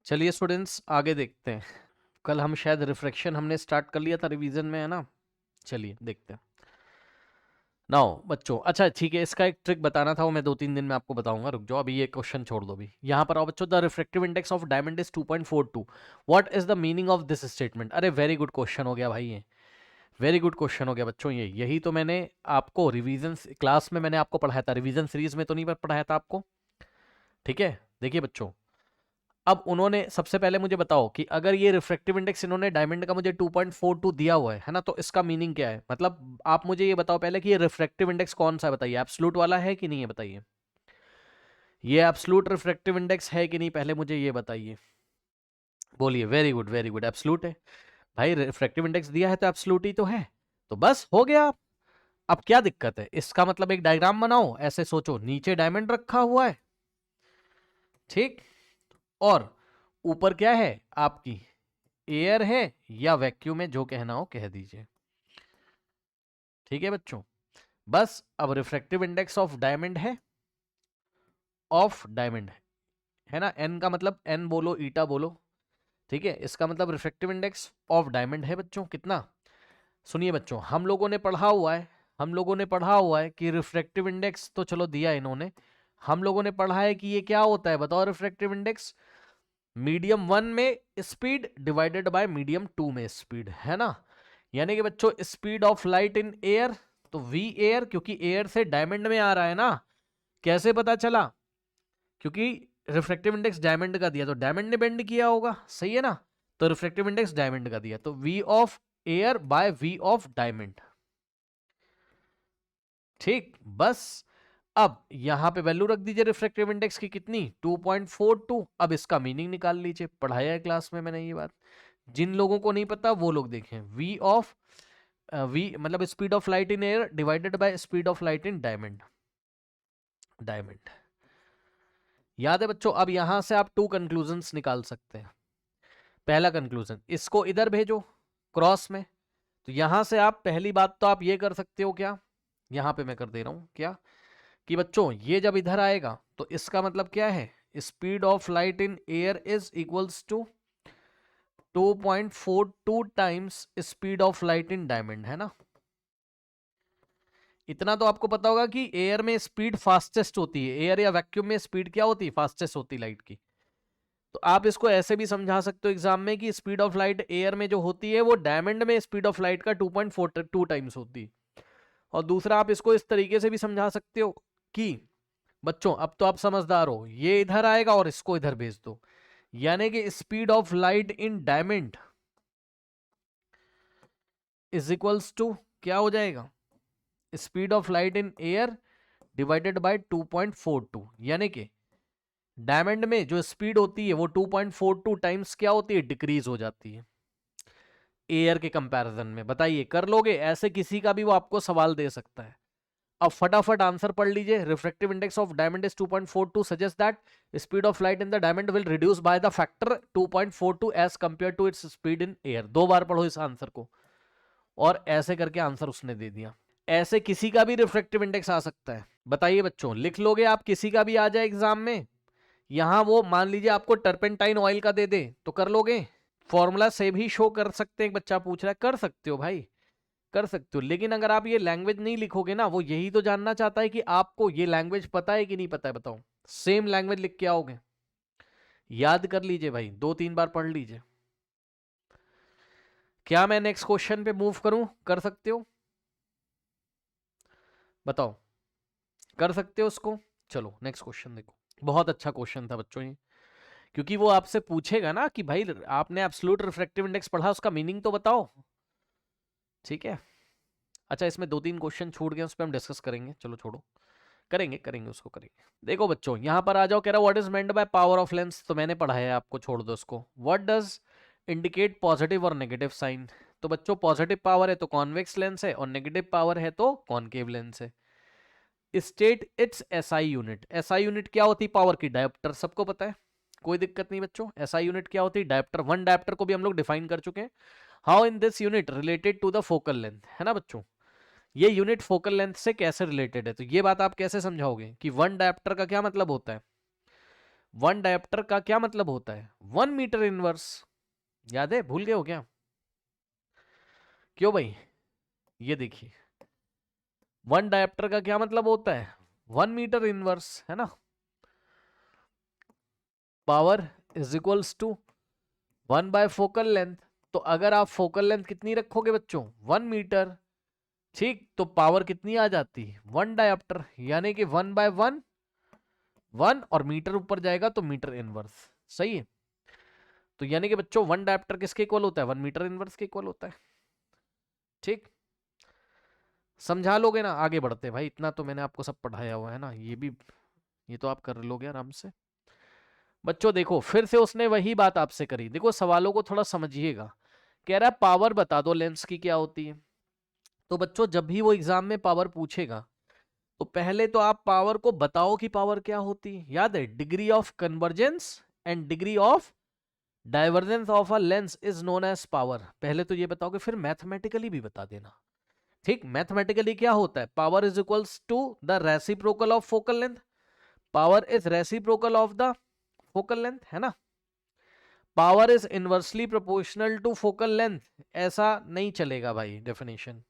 चलिए स्टूडेंट्स आगे देखते हैं। कल हम शायद रिफ्रैक्शन हमने स्टार्ट कर लिया था रिवीजन में, है ना। चलिए देखते हैं। नाउ बच्चों, अच्छा ठीक है, इसका एक ट्रिक बताना था, वो मैं 2-3 दिन में आपको बताऊंगा। रुक जाओ, अभी ये क्वेश्चन छोड़ दो। अभी यहाँ पर आओ बच्चों। The refractive index of diamond is 2.42। What is the meaning of this statement? अरे वेरी गुड क्वेश्चन हो गया भाई, ये वेरी गुड क्वेश्चन हो गया बच्चों। ये यही तो मैंने आपको रिवीजन क्लास में मैंने आपको पढ़ाया था, रिवीजन सीरीज में तो नहीं पढ़ाया था आपको। ठीक है, देखिए बच्चों, अब उन्होंने सबसे पहले मुझे बताओ कि अगर ये रिफ्रैक्टिव इंडेक्स इन्होंने डायमंड का मुझे 2.42 दिया हुआ है ना, तो इसका मीनिंग क्या है? मतलब आप मुझे ये बताओ पहले कि ये रिफ्रैक्टिव इंडेक्स कौन सा है, बताइए। एब्सोल्यूट वाला है कि नहीं है, बताइए। ये एब्सोल्यूट रिफ्रैक्टिव इंडेक्स है कि नहीं, पहले मुझे ये बताइए। बोलिए। Very good, very good, absolute है भाई। रिफ्रैक्टिव इंडेक्स दिया है तो एब्सोल्यूट ही तो है। तो बस हो गया। अब क्या दिक्कत है? इसका मतलब एक डायग्राम बनाओ, ऐसे सोचो, नीचे डायमंड रखा हुआ है, ठीक, और ऊपर क्या है आपकी एयर है या वैक्यूम है, जो कहना हो कह दीजिए। ठीक है बच्चों, बस अब रिफ्रैक्टिव इंडेक्स ऑफ डायमंड है, ऑफ डायमंड है ना। एन का मतलब एन बोलो, ईटा बोलो, ठीक है। इसका मतलब रिफ्रैक्टिव इंडेक्स ऑफ डायमंड है बच्चों कितना। सुनिए बच्चों, हम लोगों ने पढ़ा हुआ है कि रिफ्रैक्टिव इंडेक्स तो चलो दिया इन्होंने, हम लोगों ने पढ़ा है कि ये क्या होता है, बताओ। रिफ्रैक्टिव इंडेक्स मीडियम 1 में स्पीड डिवाइडेड बाय मीडियम 2 में स्पीड, है ना। यानी कि बच्चों speed of light in air, तो वी एयर, क्योंकि एयर से डायमंड में आ रहा है ना। कैसे पता चला? क्योंकि रिफ्रैक्टिव इंडेक्स डायमंड का दिया तो डायमंड ने बेंड किया होगा, सही है ना। तो रिफ्रैक्टिव इंडेक्स डायमंड का दिया तो v of air by v of diamond, ठीक। बस अब यहां पे वैल्यू रख दीजिए रिफ्रैक्टिव इंडेक्स की, कितनी, 2.42। अब इसका मीनिंग निकाल लीजिए, पढ़ाया है क्लास में मैंने ये बात। जिन लोगों को नहीं पता वो लोग देखें। वी ऑफ वी मतलब speed of light in air divided by speed of light in diamond, diamond. याद है बच्चों? अब यहां से आप 2 कंक्लूजन्स निकाल सकते हैं। पहला कंक्लूजन, इसको इधर भेजो क्रॉस में, तो यहां से आप पहली बात तो आप ये कर सकते हो, क्या, यहां पे मैं कर दे रहा हूं क्या, कि बच्चों ये जब इधर आएगा तो इसका मतलब क्या है, speed of light in air is equals to 2.42 times speed of light in diamond, है ना। इतना तो आपको पता होगा कि एयर में स्पीड फास्टेस्ट होती है, एयर या वैक्यूम में स्पीड क्या होती है, फास्टेस्ट होती है लाइट की। तो आप इसको ऐसे भी समझा सकते हो एग्जाम में कि स्पीड ऑफ लाइट एयर में जो होती है वो डायमंड में स्पीड ऑफ लाइट का 2.42 टाइम्स होती है। और दूसरा आप इसको इस तरीके से भी समझा सकते हो कि बच्चों अब तो आप समझदार हो, ये इधर आएगा और इसको इधर भेज दो, यानी कि speed of light in diamond is equals to क्या हो जाएगा, speed of light in air divided by 2.42। यानी कि डायमंड में जो स्पीड होती है वो 2.42 टाइम्स क्या होती है, डिक्रीज हो जाती है एयर के कंपैरिजन में। बताइए कर लोगे? ऐसे किसी का भी वो आपको सवाल दे सकता है। अब फटाफट आंसर पढ़ लीजिए। Refractive index of diamond is 2.42 suggest that speed of light in the diamond will reduce by the factor 2.42 as compare to its speed in air. 2 बार पढ़ो इस आंसर को, और ऐसे करके आंसर उसने दे दिया। ऐसे किसी का भी रिफ्रैक्टिव इंडेक्स आ सकता है। बताइए बच्चों, लिख लोगे आप? किसी का भी आ जाए एग्जाम में। यहां वो मान लीजिए आपको टर्पेंटाइन ऑयल का दे दे तो कर लोगे? फॉर्मूला से भी शो कर सकते हैं, एक बच्चा पूछ रहा है, कर सकते हो भाई, कर सकते हो। लेकिन अगर आप ये लैंग्वेज नहीं लिखोगे ना, वो यही तो जानना चाहता है कि आपको ये लैंग्वेज पता है कि नहीं पता है, बताओ। सेम लैंग्वेज लिख के आओगे। याद कर लीजिए भाई, 2-3 बार पढ़ लीजिए। क्या मैं नेक्स्ट क्वेश्चन पे मूव करूं? कर सकते हो? बताओ, कर सकते हो उसको? चलो नेक्स्ट क्वेश्चन देखो। बहुत अच्छा क्वेश्चन था बच्चों ये, क्योंकि वो आपसे पूछेगा ना कि भाई आपने एब्सोल्यूट रिफ्रैक्टिव इंडेक्स पढ़ा, उसका मीनिंग तो बताओ। ठीक है। अच्छा, इसमें 2-3 क्वेश्चन छूट गए, उस पर हम डिस्कस करेंगे। चलो छोड़ो, करेंगे करेंगे उसको करेंगे। देखो बच्चों, यहां पर आ जाओ। कह रहा what is meant by power of lens, तो मैंने पढ़ाया है आपको, छोड़ दो उसको। व्हाट डज इंडिकेट पॉजिटिव और नेगेटिव साइन, तो बच्चों पॉजिटिव पावर है तो कॉन्वेक्स लेंस है, और नेगेटिव पावर है तो कॉनकेव लेंस है। State it's SI unit, SI unit क्या होती है? पावर की। डायोप्टर सबको पता है, कोई दिक्कत नहीं बच्चों। एसआई यूनिट क्या होती है? डायोप्टर। वन डायोप्टर को भी हम लोग डिफाइन कर चुके हैं। How in this unit related to the focal length, है ना बच्चों। ये यूनिट फोकल लेंथ से कैसे रिलेटेड है, तो ये बात आप कैसे समझाओगे कि वन डायोप्टर का क्या मतलब होता है? वन डायोप्टर का क्या मतलब होता है? 1 मीटर इनवर्स। याद है, भूल गए हो क्या? क्यों भाई? ये देखिए, वन डायोप्टर का क्या मतलब होता है? 1 मीटर इनवर्स, है ना। Power is equals to 1 by focal length. तो अगर आप फोकल लेंथ कितनी रखोगे बच्चों? 1 मीटर। ठीक, तो पावर कितनी आ जाती है? 1 डायोप्टर, यानी कि 1 बाय 1 1, और मीटर ऊपर जाएगा तो मीटर इनवर्स। सही है। तो यानी कि बच्चों 1 डायोप्टर किसके इक्वल होता है? 1 मीटर इनवर्स के इक्वल होता है। ठीक, समझा लोगे ना? आगे बढ़ते हैं भाई, इतना तो मैंने आपको सब पढ़ाया हुआ है ना, ये भी, ये तो आप कर लोगे आराम से। बच्चों देखो, फिर से उसने वही बात आपसे करी। देखो सवालों को थोड़ा समझिएगा। कह रहा है पावर बता दो लेंस की क्या होती है। तो बच्चों जब भी वो एग्जाम में पावर पूछेगा, तो पहले तो आप पावर को बताओ कि पावर क्या होती है। याद है, degree of convergence and degree of divergence of a lens is known as power. पहले तो ये बताओगे, फिर मैथमेटिकली भी बता देना। ठीक, मैथमेटिकली क्या होता है? Power is equals to the reciprocal of focal length. Power is reciprocal of the focal length, है ना। Power is inversely proportional to focal length. ऐसा नहीं चलेगा भाई डेफिनेशन,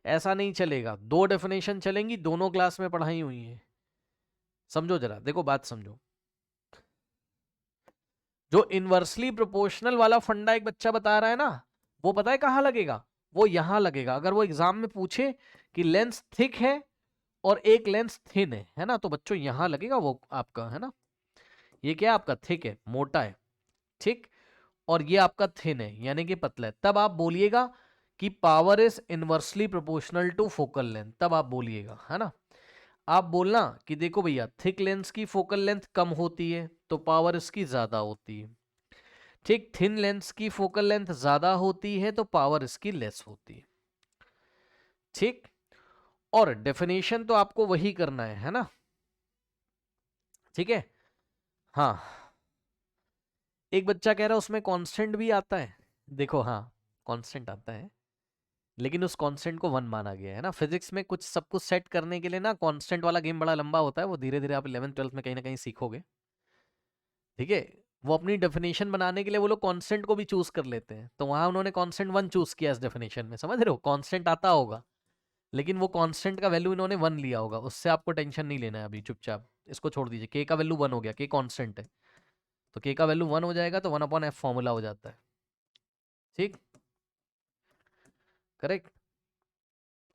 ऐसा नहीं चलेगा। दो डेफिनेशन चलेंगी, दोनों क्लास में पढ़ाई हुई है। समझो जरा, देखो बात समझो। जो इनवर्सली प्रोपोर्शनल वाला फंडा एक बच्चा बता रहा है ना, वो पता है कहाँ लगेगा? वो यहां लगेगा। अगर वो एग्जाम में पूछे कि लेंस थिक है और एक लेंस थिन है ना, तो बच्चों यहां लगेगा वो आपका, है ना। ये क्या है आपका? थिक है, मोटा है। ठीक, और ये आपका थिन है, यानी कि पतला है। तब आप बोलिएगा कि power is inversely proportional to focal length, तब आप बोलिएगा, है ना। आप बोलना कि देखो भैया, थिक लेंस की फोकल लेंथ कम होती है तो पावर इसकी ज्यादा होती है। ठीक, थिन लेंस की फोकल लेंथ ज्यादा होती है तो पावर इसकी लेस होती है। ठीक, और डेफिनेशन तो आपको वही करना है ना। ठीक है, हाँ। एक बच्चा कह रहा है उसमें कांस्टेंट भी आता है। देखो हाँ, कांस्टेंट आता है, लेकिन उस कांस्टेंट को 1 माना गया है ना। फिजिक्स में कुछ सब कुछ सेट करने के लिए ना, कांस्टेंट वाला गेम बड़ा लंबा होता है, वो धीरे धीरे आप 11th 12th में कहीं ना कहीं सीखोगे। ठीक है, वो अपनी डेफिनेशन बनाने के लिए वो लोग कांस्टेंट को भी चूज कर लेते हैं, तो वहां उन्होंने कांस्टेंट 1 चूज किया इस डेफिनेशन में। समझ रहे हो? कांस्टेंट आता होगा, लेकिन वो कांस्टेंट का वैल्यू इन्होंने 1 लिया होगा। उससे आपको टेंशन नहीं लेना है अभी, चुपचाप इसको छोड़ दीजिए। के का वैल्यू 1 हो गया, के कांस्टेंट है, तो के का वैल्यू 1 हो जाएगा, तो 1/f फॉर्मूला हो जाता है। ठीक, करेक्ट।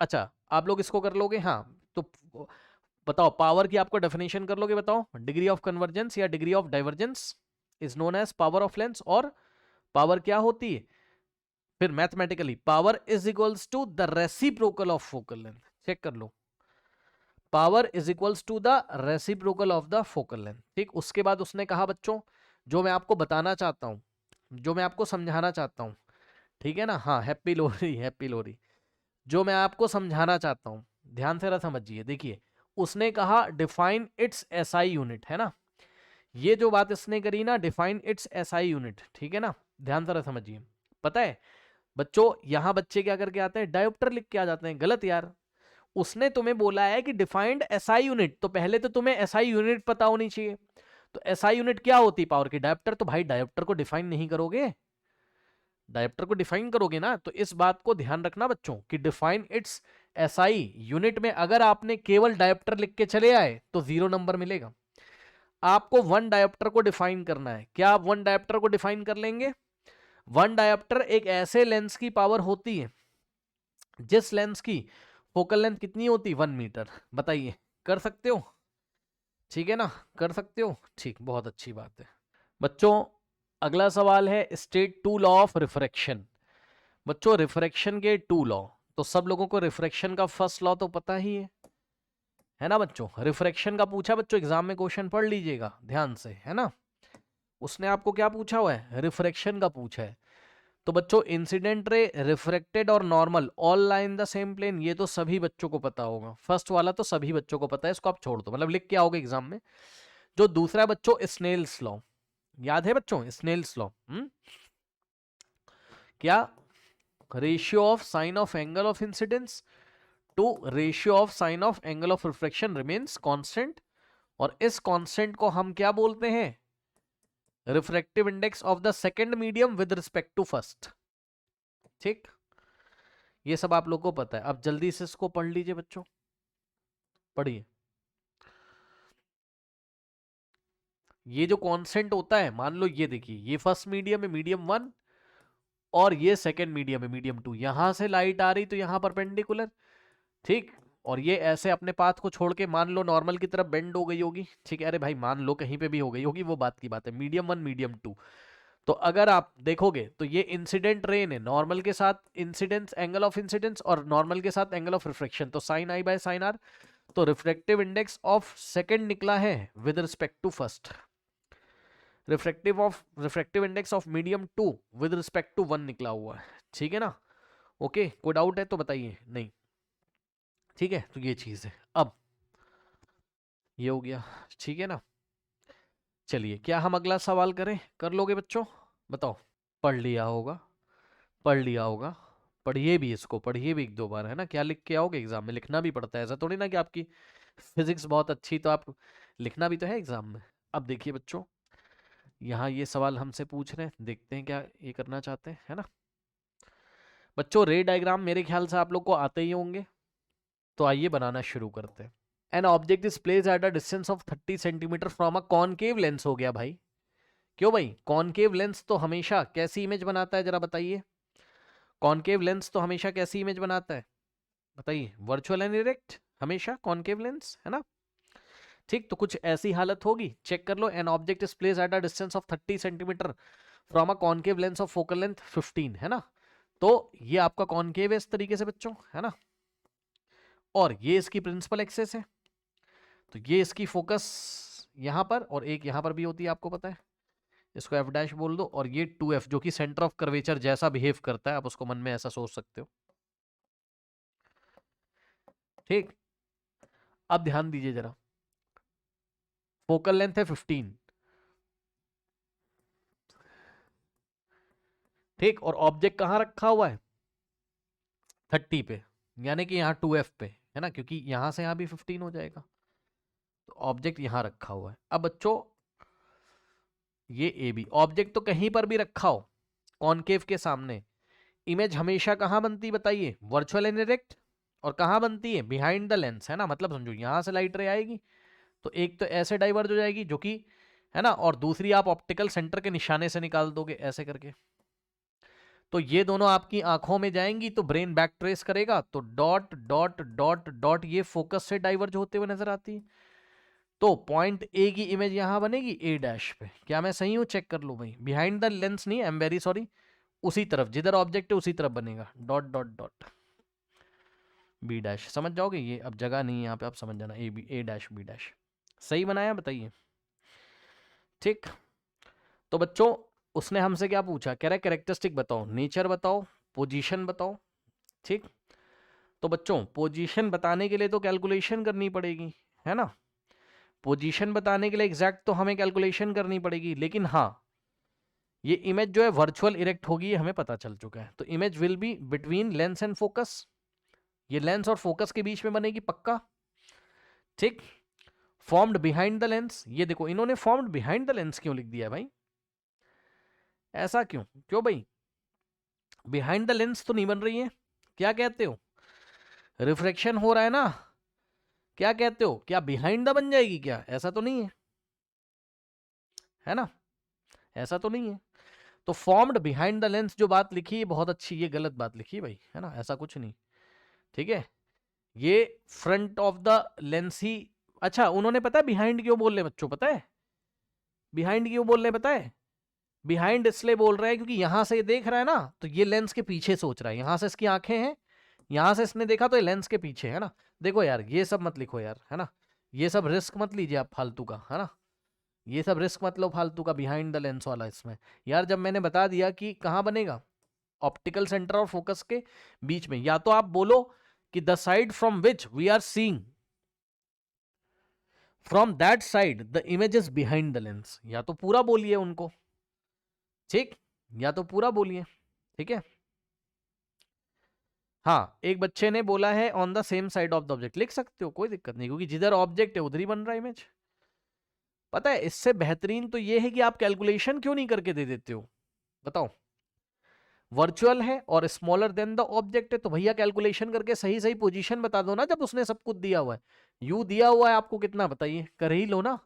अच्छा, आप लोग इसको कर लोगे? हाँ, तो बताओ पावर की आपको डेफिनेशन कर लोगे? बताओ, डिग्री ऑफ कन्वर्जेंस या degree of divergence is known as power of lens. और पावर क्या होती है? फिर mathematically power is equals to the reciprocal of focal length. Check कर लो, power is equals to the reciprocal of the focal length. ठीक, उसके बाद उसने कहा बच्चों, जो मैं आपको बताना चाहता हूं, जो मैं आपको समझाना चाहता हूं, ठीक है ना। हाँ, हैप्पी लोहरी, हैप्पी लोहरी। जो मैं आपको समझाना चाहता हूं, ध्यान से समझिए। देखिए, उसने कहा डिफाइन इट्स एसआई यूनिट, है ना। ये जो बात इसने करी ना, डिफाइन इट्स एसआई यूनिट, ठीक है ना। ध्यान से समझिए। पता है बच्चों, यहां बच्चे क्या करके आते हैं? डायोप्टर लिख के आ जाते हैं। गलत यार। उसने तुम्हें बोला है कि डिफाइंड एसआई यूनिट, तो पहले तो तुम्हें एसआई यूनिट पता होनी चाहिए। तो एसआई यूनिट क्या होती है? पावर की। डायोप्टर, तो भाई डायोप्टर को डिफाइन नहीं करोगे? डायोप्टर को डिफाइन करोगे ना। तो इस बात को ध्यान रखना बच्चों कि डिफाइन इट्स एसआई यूनिट में अगर आपने केवल डायोप्टर लिख के चले आए तो 0 नंबर मिलेगा। आपको 1 डायोप्टर को डिफाइन करना है। क्या आप 1 डायोप्टर को डिफाइन कर लेंगे? 1 डायोप्टर एक ऐसे लेंस की पावर होती है जिस लेंस की फोकल लेंथ कितनी होती है? 1 मीटर। बताइए, कर सकते हो? ठीक है ना, कर सकते हो। ठीक, बहुत अच्छी बात है बच्चों। अगला सवाल है स्टेट 2 लॉ ऑफ रिफ्रैक्शन। बच्चों रिफ्रैक्शन के 2 लॉ, तो सब लोगों को रिफ्रैक्शन का फर्स्ट लॉ तो पता ही है ना बच्चों। रिफ्रैक्शन का पूछा बच्चों एग्जाम में, क्वेश्चन पढ़ लीजिएगा ध्यान से, है ना। उसने आपको क्या पूछा हुआ है? रिफ्रैक्शन का पूछा है। तो बच्चों इंसिडेंट रे, रिफ्रैक्टेड और normal all lie in the same plane, ये तो सभी बच्चों को पता होगा। फर्स्ट वाला तो सभी बच्चों को पता है, इसको आप छोड़ दो, मतलब लिख के आओगे एग्जाम में। जो दूसरा बच्चों स्नेल्स लॉ, याद है बच्चों स्नेल्स लॉ? क्या? Ratio of sine of angle of incidence to ratio of sine of angle of reflection remains constant, और इस कांस्टेंट को हम क्या बोलते हैं? Refractive index of the second medium with respect to first. ठीक, ये सब आप लोगों को पता है। अब जल्दी से इसको पढ़ लीजिए बच्चों, पढ़िए। ये जो कांस्टेंट होता है, मान लो ये देखिए, ये फर्स्ट मीडियम है, मीडियम 1, और ये सेकंड मीडियम है, मीडियम 2। यहां से लाइट आ रही तो यहां परपेंडिकुलर, ठीक, और ये ऐसे अपने पाथ को छोड़ के मान लो नॉर्मल की तरफ बेंड हो गई होगी, ठीक है, अरे भाई मान लो कहीं पे भी हो गई होगी, वो बात की बात है, मीडियम 1 मीडियम 2। तो अगर आप देखोगे तो ये इंसिडेंट रेन है, नॉर्मल के साथ इंसिडेंस, एंगल ऑफ इंसिडेंस, और नॉर्मल के साथ एंगल ऑफ रिफ्लेक्शन, तो sine I by sine r. तो रिफ्रैक्टिव इंडेक्स ऑफ सेकंड निकला है with respect to first, refractive index of medium 2 with respect to 1 निकला हुआ है, ठीक है ना। ओके, कोई डाउट है तो बताइए, नहीं, ठीक है, तो ये चीज है। अब ये हो गया, ठीक है ना। चलिए, क्या हम अगला सवाल करें? कर लोगे बच्चों? बताओ। पढ़ लिया होगा, पढ़ लिया होगा, पढ़िए भी इसको, पढ़िए भी एक दो बार, है ना। क्या लिख के आओगे एग्जाम में? लिखना भी पड़ता है, ऐसा थोड़ी ना कि आपकी फिजिक्स बहुत अच्छी तो आप, लिखना भी तो है एग्जाम में। अब देखिए बच्चों, यहाँ ये सवाल हमसे पूछ रहे हैं, देखते हैं क्या ये करना चाहते हैं, है ना। बच्चों रे डायग्राम मेरे ख्याल से आप लोग को आते ही होंगे, तो आइए बनाना शुरू करते हैं। N object is placed at a distance of 30 centimetre from a concave lens. हो गया भाई, क्यों भाई? कॉनकेव लेंस तो हमेशा कैसी इमेज बनाता है, जरा बताइए। कॉनकेव लेंस तो हमेशा कैसी इमेज बनाता है, बताइए। वर्चुअल एंड इरेक्ट, हमेशा कॉनकेव लेंस, है ना। ठीक, तो कुछ ऐसी हालत होगी, चेक कर लो। An object is placed at a distance of 30 centimetre from a concave lens of focal length 15, है ना। तो ये आपका कॉनकेव है इस तरीके से बच्चों, है ना, और ये इसकी प्रिंसिपल एक्सेस है। तो ये इसकी फोकस यहां पर, और एक यहां पर भी होती है, आपको पता है, इसको एफ डैश बोल दो। और ये 2f जो कि सेंटर ऑफ कर्वेचर जैसा बिहेव करता है, आप उसको मन में ऐसा सोच सकते हो, ठीक। अब ध्यान दीजिए जरा, फोकल लेंथ है 15, ठीक, और ऑब्जेक्ट कहां रखा हुआ है? 30 पे, यानी कि यहाँ 2f पे, है ना, क्योंकि यहां से यहां भी 15 हो जाएगा। तो ऑब्जेक्ट यहां रखा हुआ है। अब बच्चों ये ए बी ऑब्जेक्ट तो कहीं पर भी रखा हो कॉनकेव के सामने, इमेज हमेशा कहां बनती बताइए? Virtual and direct. और कहां बनती है? बिहाइंड द लेंस, है ना। मतलब समझो यहां से लाइट रे आएगी तो एक तो ऐसे डाइवर्ज हो जाएगी जो कि, है ना, और दूसरी आप ऑप्टिकल सेंटर के निशाने से निकाल दोगे ऐसे करके। तो ये दोनों आपकी आंखों में जाएंगी तो ब्रेन बैक ट्रेस करेगा, तो डॉट डॉट डॉट डॉट ये फोकस से डाइवर्ज होते हुए नजर आती है। तो पॉइंट ए की इमेज यहां बनेगी ए डैश पे। क्या मैं सही हूं? चेक कर लो भाई, बिहाइंड द लेंस नहीं, आई एम वेरी सॉरी, उसी तरफ जिधर ऑब्जेक्ट है उसी तरफ बनेगा, dot dot dot B dash. समझ जाओगे, ये अब जगह नहीं है यहाँ पे, आप समझ जाना, A B, A dash B dash. सही बनाया बताइए, ठीक। तो बच्चों उसने हमसे क्या पूछा, कह रहा है कैरेक्टरिस्टिक बताओ, नेचर बताओ, पोजीशन बताओ, ठीक। तो बच्चों पोजीशन बताने के लिए तो कैलकुलेशन करनी पड़ेगी, है ना। पोजीशन बताने के लिए एग्जैक्ट तो हमें कैलकुलेशन करनी पड़ेगी, लेकिन हाँ ये इमेज जो है वर्चुअल इरेक्ट होगी, ये हमें पता चल चुका है। तो image will be between lens and focus, ये लेंस और फोकस के बीच में बनेगी पक्का, ठीक। फॉर्म्ड बिहाइंड द लेंस, ये देखो इन्होंने फॉर्म्ड बिहाइंड द लेंस क्यों लिख दिया है भाई? ऐसा क्यों? क्यों भाई? बिहाइंड द लेंस तो नहीं बन रही है, क्या कहते हो? रिफ्रैक्शन हो रहा है ना, क्या कहते हो? क्या बिहाइंड द बन जाएगी क्या? ऐसा तो नहीं है ना, ऐसा तो नहीं है। तो फॉर्म्ड बिहाइंड द लेंस जो बात लिखी है बहुत अच्छी, ये गलत बात लिखी है भाई, है ना, ऐसा कुछ नहीं, ठीक है। ये फ्रंट ऑफ द लेंस ही, अच्छा उन्होंने पता है बिहाइंड क्यों बोल रहे बच्चों? पता है बिहाइंड क्यों बोल रहे? पता है बिहाइंड इसलिए बोल रहे हैं क्योंकि यहां से ये देख रहा है ना, तो ये लेंस के पीछे सोच रहा है, यहां से इसकी आंखें हैं, यहां से इसने देखा तो ये लेंस के पीछे, है ना। देखो यार ये सब मत लिखो यार, है ना, ये सब रिस्क मत लीजिए आप फालतू का, है ना, ये सब रिस्क मत लो फालतू का बिहाइंड द लेंस वाला इसमें। यार जब मैंने बता दिया कि कहाँ बनेगा, ऑप्टिकल सेंटर और फोकस के बीच में, या तो आप बोलो कि the side from which we are seeing, from that side the image is behind the lens, या तो पूरा बोलिए उनको, ठीक, या तो पूरा बोलिए, ठीक है। हाँ एक बच्चे ने बोला है on the same side of the object, लिख सकते हो कोई दिक्कत नहीं, क्योंकि जिधर ऑब्जेक्ट है उधर ही बन रहा है इमेज, पता है इससे बेहतरीन तो ये है कि आप कैलकुलेशन क्यों नहीं करके दे देते हो, बताओ। वर्चुअल है और स्मॉलर देन द ऑब्जेक्ट है, तो भैया कैलकुलेशन करके सही सही पोजीशन बता दो ना, जब उसने सब कुछ दिया हुआ है। यू दिया हुआ है आपको कितना, बताइए, कर ही लो ना।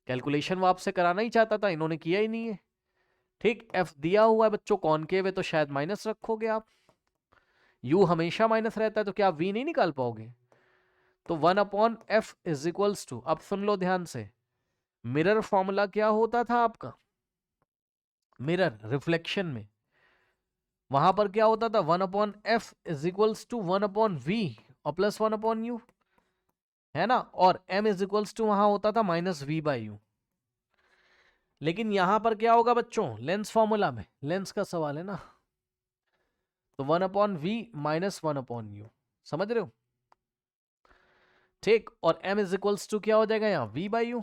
कैलकुलेशन वो आपसे कराना ही चाहता था, इन्होंने किया ही नहीं है। ठीक, एफ दिया हुआ है बच्चों, कॉनकेव है तो शायद माइनस रखोगे आप। यू हमेशा माइनस रहता है तो क्या आप वी नहीं निकाल पाओगे? तो 1/f इज इक्वल्स टू, अब सुन लो ध्यान से, मिरर फॉर्मूला क्या होता था आपका? मिरर रिफ्लेक्शन में वहां पर क्या होता था? 1/f is equals to 1/v और प्लस 1/u, है ना। और m इज इक्वल्स टू वहां होता था -v/u। लेकिन यहां पर क्या होगा बच्चों? लेंस फॉर्मूला में लेंस का सवाल है ना, तो 1/v माइनस 1/u, समझ रहे हो? ठीक, और m इज इक्वल्स टू क्या हो जाएगा यहाँ? v/u,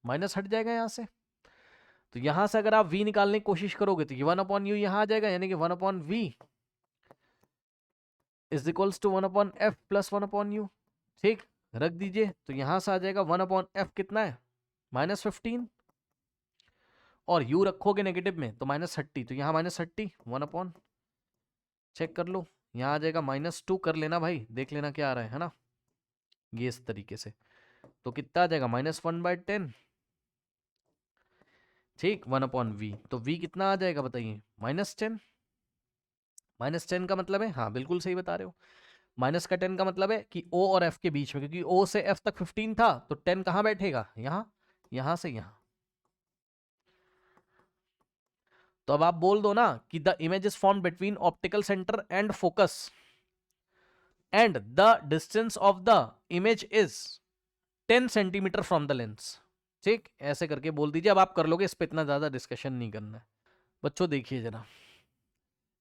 माइनस हट जाएगा यहां से। तो यहां से अगर आप v निकालने की कोशिश करोगे तो ये 1/u यहां आ जाएगा, यानी कि 1/v is equals to 1/f plus 1/u। ठीक, रख दीजिए, तो यहां से आ जाएगा 1/f कितना है? -15, और u रखोगे नेगेटिव में तो -30, तो यहाँ -30 1/, चेक कर लो, यहाँ आ जाएगा -2, कर लेना भाई, देख लेना क्या आ रहा है ना, ये इस तरीके से। तो कितना आ जाएगा? -1/10। ठीक, 1/v, तो v कितना आ जाएगा बताइए? -10। -10 का मतलब है, हाँ बिल्कुल सही बता रहे हो, माइनस का 10 का मतलब है कि o और f के बीच में, क्योंकि o से f तक 15 था, तो 10 कहाँ बैठेगा? यहाँ, यहां से यहाँ। तो अब आप बोल दो ना कि the image is form between optical centre and focus and the distance of the image is 10 centimetre from the lens. ठीक, ऐसे करके बोल दीजिए। अब आप कर लोगे, इस पे इतना ज्यादा डिस्कशन नहीं करना है। बच्चों देखिए जरा,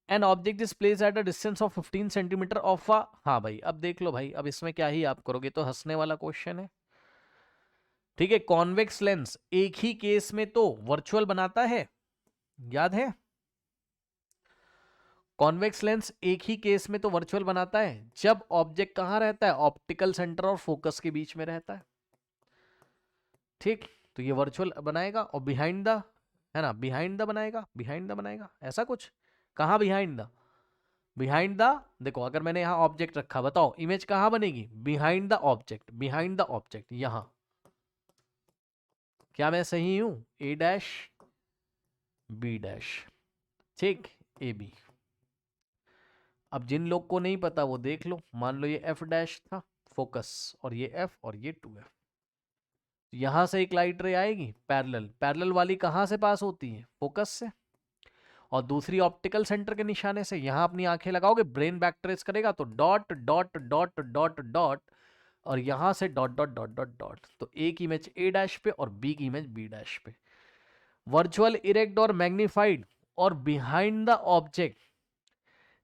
N object is place at a distance of 15 centimetre of a, हाँ भाई अब देख लो भाई, अब इसमें क्या ही आप करोगे, तो हंसने वाला क्वेश्चन है। ठीक है, कॉन्वेक्स लेंस एक ही केस में तो वर्चुअल बनाता है, याद है? कॉन्वेक्स लेंस एक ही केस में तो वर्चुअल बनाता है जब ऑब्जेक्ट कहां रहता है? ऑप्टिकल सेंटर और फोकस के बीच में रहता है। ठीक, तो ये वर्चुअल बनाएगा, और बिहाइंड द, है ना, बिहाइंड द बनाएगा, बिहाइंड द बनाएगा, ऐसा कुछ। कहां बिहाइंड द? बिहाइंड द, देखो अगर मैंने यहां ऑब्जेक्ट रखा, बताओ इमेज कहां बनेगी? Behind the object, behind the object यहां। क्या मैं सही हूं? ए डैश बी डैश, ठीक, ए बी। अब जिन लोग को नहीं पता वो देख लो, मान लो ये एफ डैश था फोकस, और ये एफ, और ये 2f। यहां से एक लाइट रे आएगी पैरेलल, पैरेलल वाली कहां से पास होती है? फोकस से, और दूसरी ऑप्टिकल सेंटर के निशाने से। यहां अपनी आंखें लगाओगे, ब्रेन बैक ट्रेस करेगा, तो dot dot dot dot dot, और यहां से dot dot dot dot dot, तो ए की इमेज ए डैश पे और बी की इमेज बी डैश पे। वर्चुअल, इरेक्ट और मैग्नीफाइड और बिहाइंड द ऑब्जेक्ट।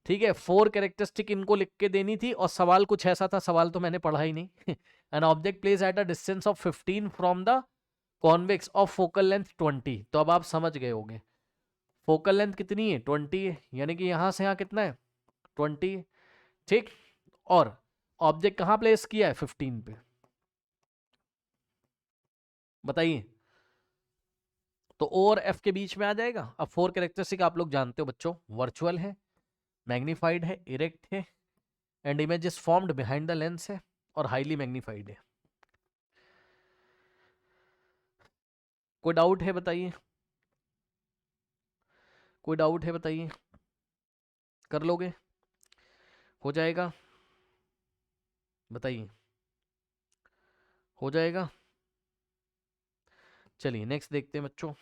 ठीक है, 4 कैरेक्टरिस्टिक इनको लिख के देनी थी, और सवाल कुछ ऐसा था, सवाल तो मैंने पढ़ा ही नहीं। An object place at a distance of 15 from the convex of focal length 20। तो अब आप समझ गए होंगे फोकल लेंथ कितनी है? 20 है, यानी कि यहां से यहां कितना है? 20 है। ठीक, और ऑब्जेक्ट कहां प्लेस किया है? 15 पे, बताइए। तो ओ और एफ के बीच में आ जाएगा। अब 4 कैरेक्टरिस्टिक आप लोग जानते हो बच्चों, वर्चुअल है, मैग्नीफाइड है, इरेक्ट है, and image is formed behind the lens है, और हाईली मैग्नीफाइड है। कोई डाउट है बताइए, कोई डाउट है बताइए, कर लोगे? हो जाएगा? बताइए, हो जाएगा? चलिए नेक्स्ट देखते हैं बच्चों।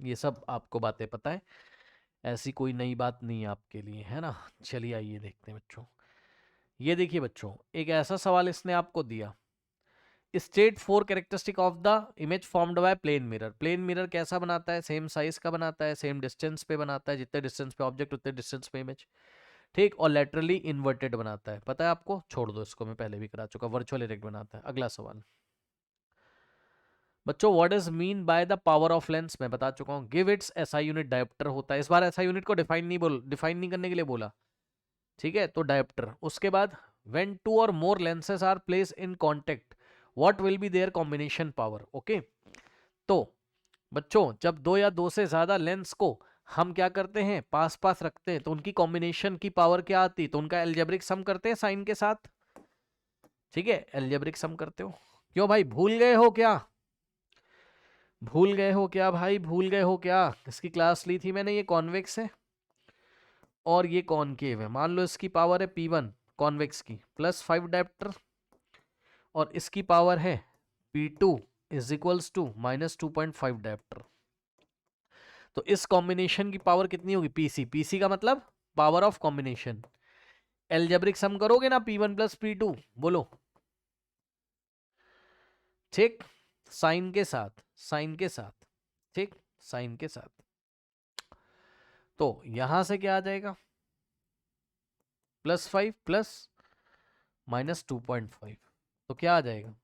ये सब आपको बातें पता है, ऐसी कोई नई बात नहीं है आपके लिए, है ना। चलिए आइए देखते हैं बच्चों। ये देखिए बच्चों, एक ऐसा सवाल इसने आपको दिया, state 4 characteristic of the image formed by plane mirror. Plane mirror कैसा बनाता है? सेम साइज का बनाता है, सेम डिस्टेंस पे बनाता है, जितने डिस्टेंस पे ऑब्जेक्ट उतने डिस्टेंस पे इमेज। ठीक, और लेटरली इन्वर्टेड बनाता है, पता है आपको, छोड़ दो इसको, मैं पहले भी करा चुका। वर्चुअल इरेक्ट बनाता है। अगला सवाल बच्चों, what is mean by the power of lens? मैं बता चुका हूं, give its SI unit. Dioptre होता है, इस बार एसआई यूनिट को डिफाइन नहीं करने के लिए बोला, ठीक है, तो डायोप्टर। उसके बाद व्हेन 2 और more lenses are place in contact, what will be their combination power. Okay, तो बच्चों जब दो या दो से ज्यादा लेंस को हम क्या करते हैं, पास पास रखते हैं, तो उनकी कॉम्बिनेशन की पावर क्या आती है, तो उनका एल्जेब्रिक सम करते हैं साइन के साथ। ठीक है, एल्जेब्रिक सम करते हो। क्यों भाई, भूल गए हो क्या? भूल गए हो क्या भाई, भूल गए हो क्या? इसकी क्लास ली थी मैंने, ये कॉन्वेक्स है और ये कॉनकेव है। मान लो इसकी पावर है P1 कॉन्वेक्स की प्लस 5 डायप्टर, और इसकी पावर है P2 is equals to minus 2.5 dioptre. तो इस कॉम्बिनेशन की पावर कितनी होगी, पीसी। पीसी का मतलब power of combination. Algebraic sum करोगे ना P1 प्लस P2, बोलो। ठीक, साइन के साथ, साइन के साथ, ठीक, साइन के साथ। तो यहां से क्या आ जाएगा, +5 प्लस माइनस 2.5, तो क्या आ जाएगा,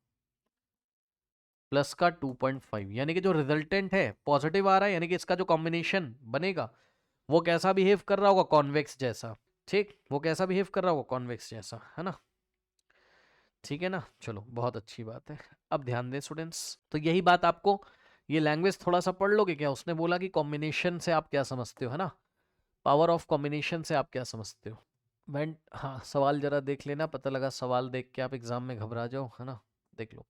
प्लस का 2.5। यानी कि जो रिजल्टेंट है पॉजिटिव आ रहा है, यानी कि इसका जो कॉम्बिनेशन बनेगा वो कैसा बिहेव कर रहा होगा, कॉन्वेक्स जैसा। ठीक, वो कैसा बिहेव कर रहा होगा, कॉन्वेक्स जैसा, है ना। ठीक है ना, चलो बहुत अच्छी बात है। अब ध्यान दें स्टूडेंट्स, तो यही बात आपको, ये लैंग्वेज थोड़ा सा पढ़ लोगे क्या। उसने बोला कि कॉम्बिनेशन से आप क्या समझते हो, है ना, पावर ऑफ कॉम्बिनेशन से आप क्या समझते हो। वेंट, हाँ सवाल जरा देख लेना, पता लगा सवाल देख के आप एग्जाम में घबरा जाओ, है ना। देख लो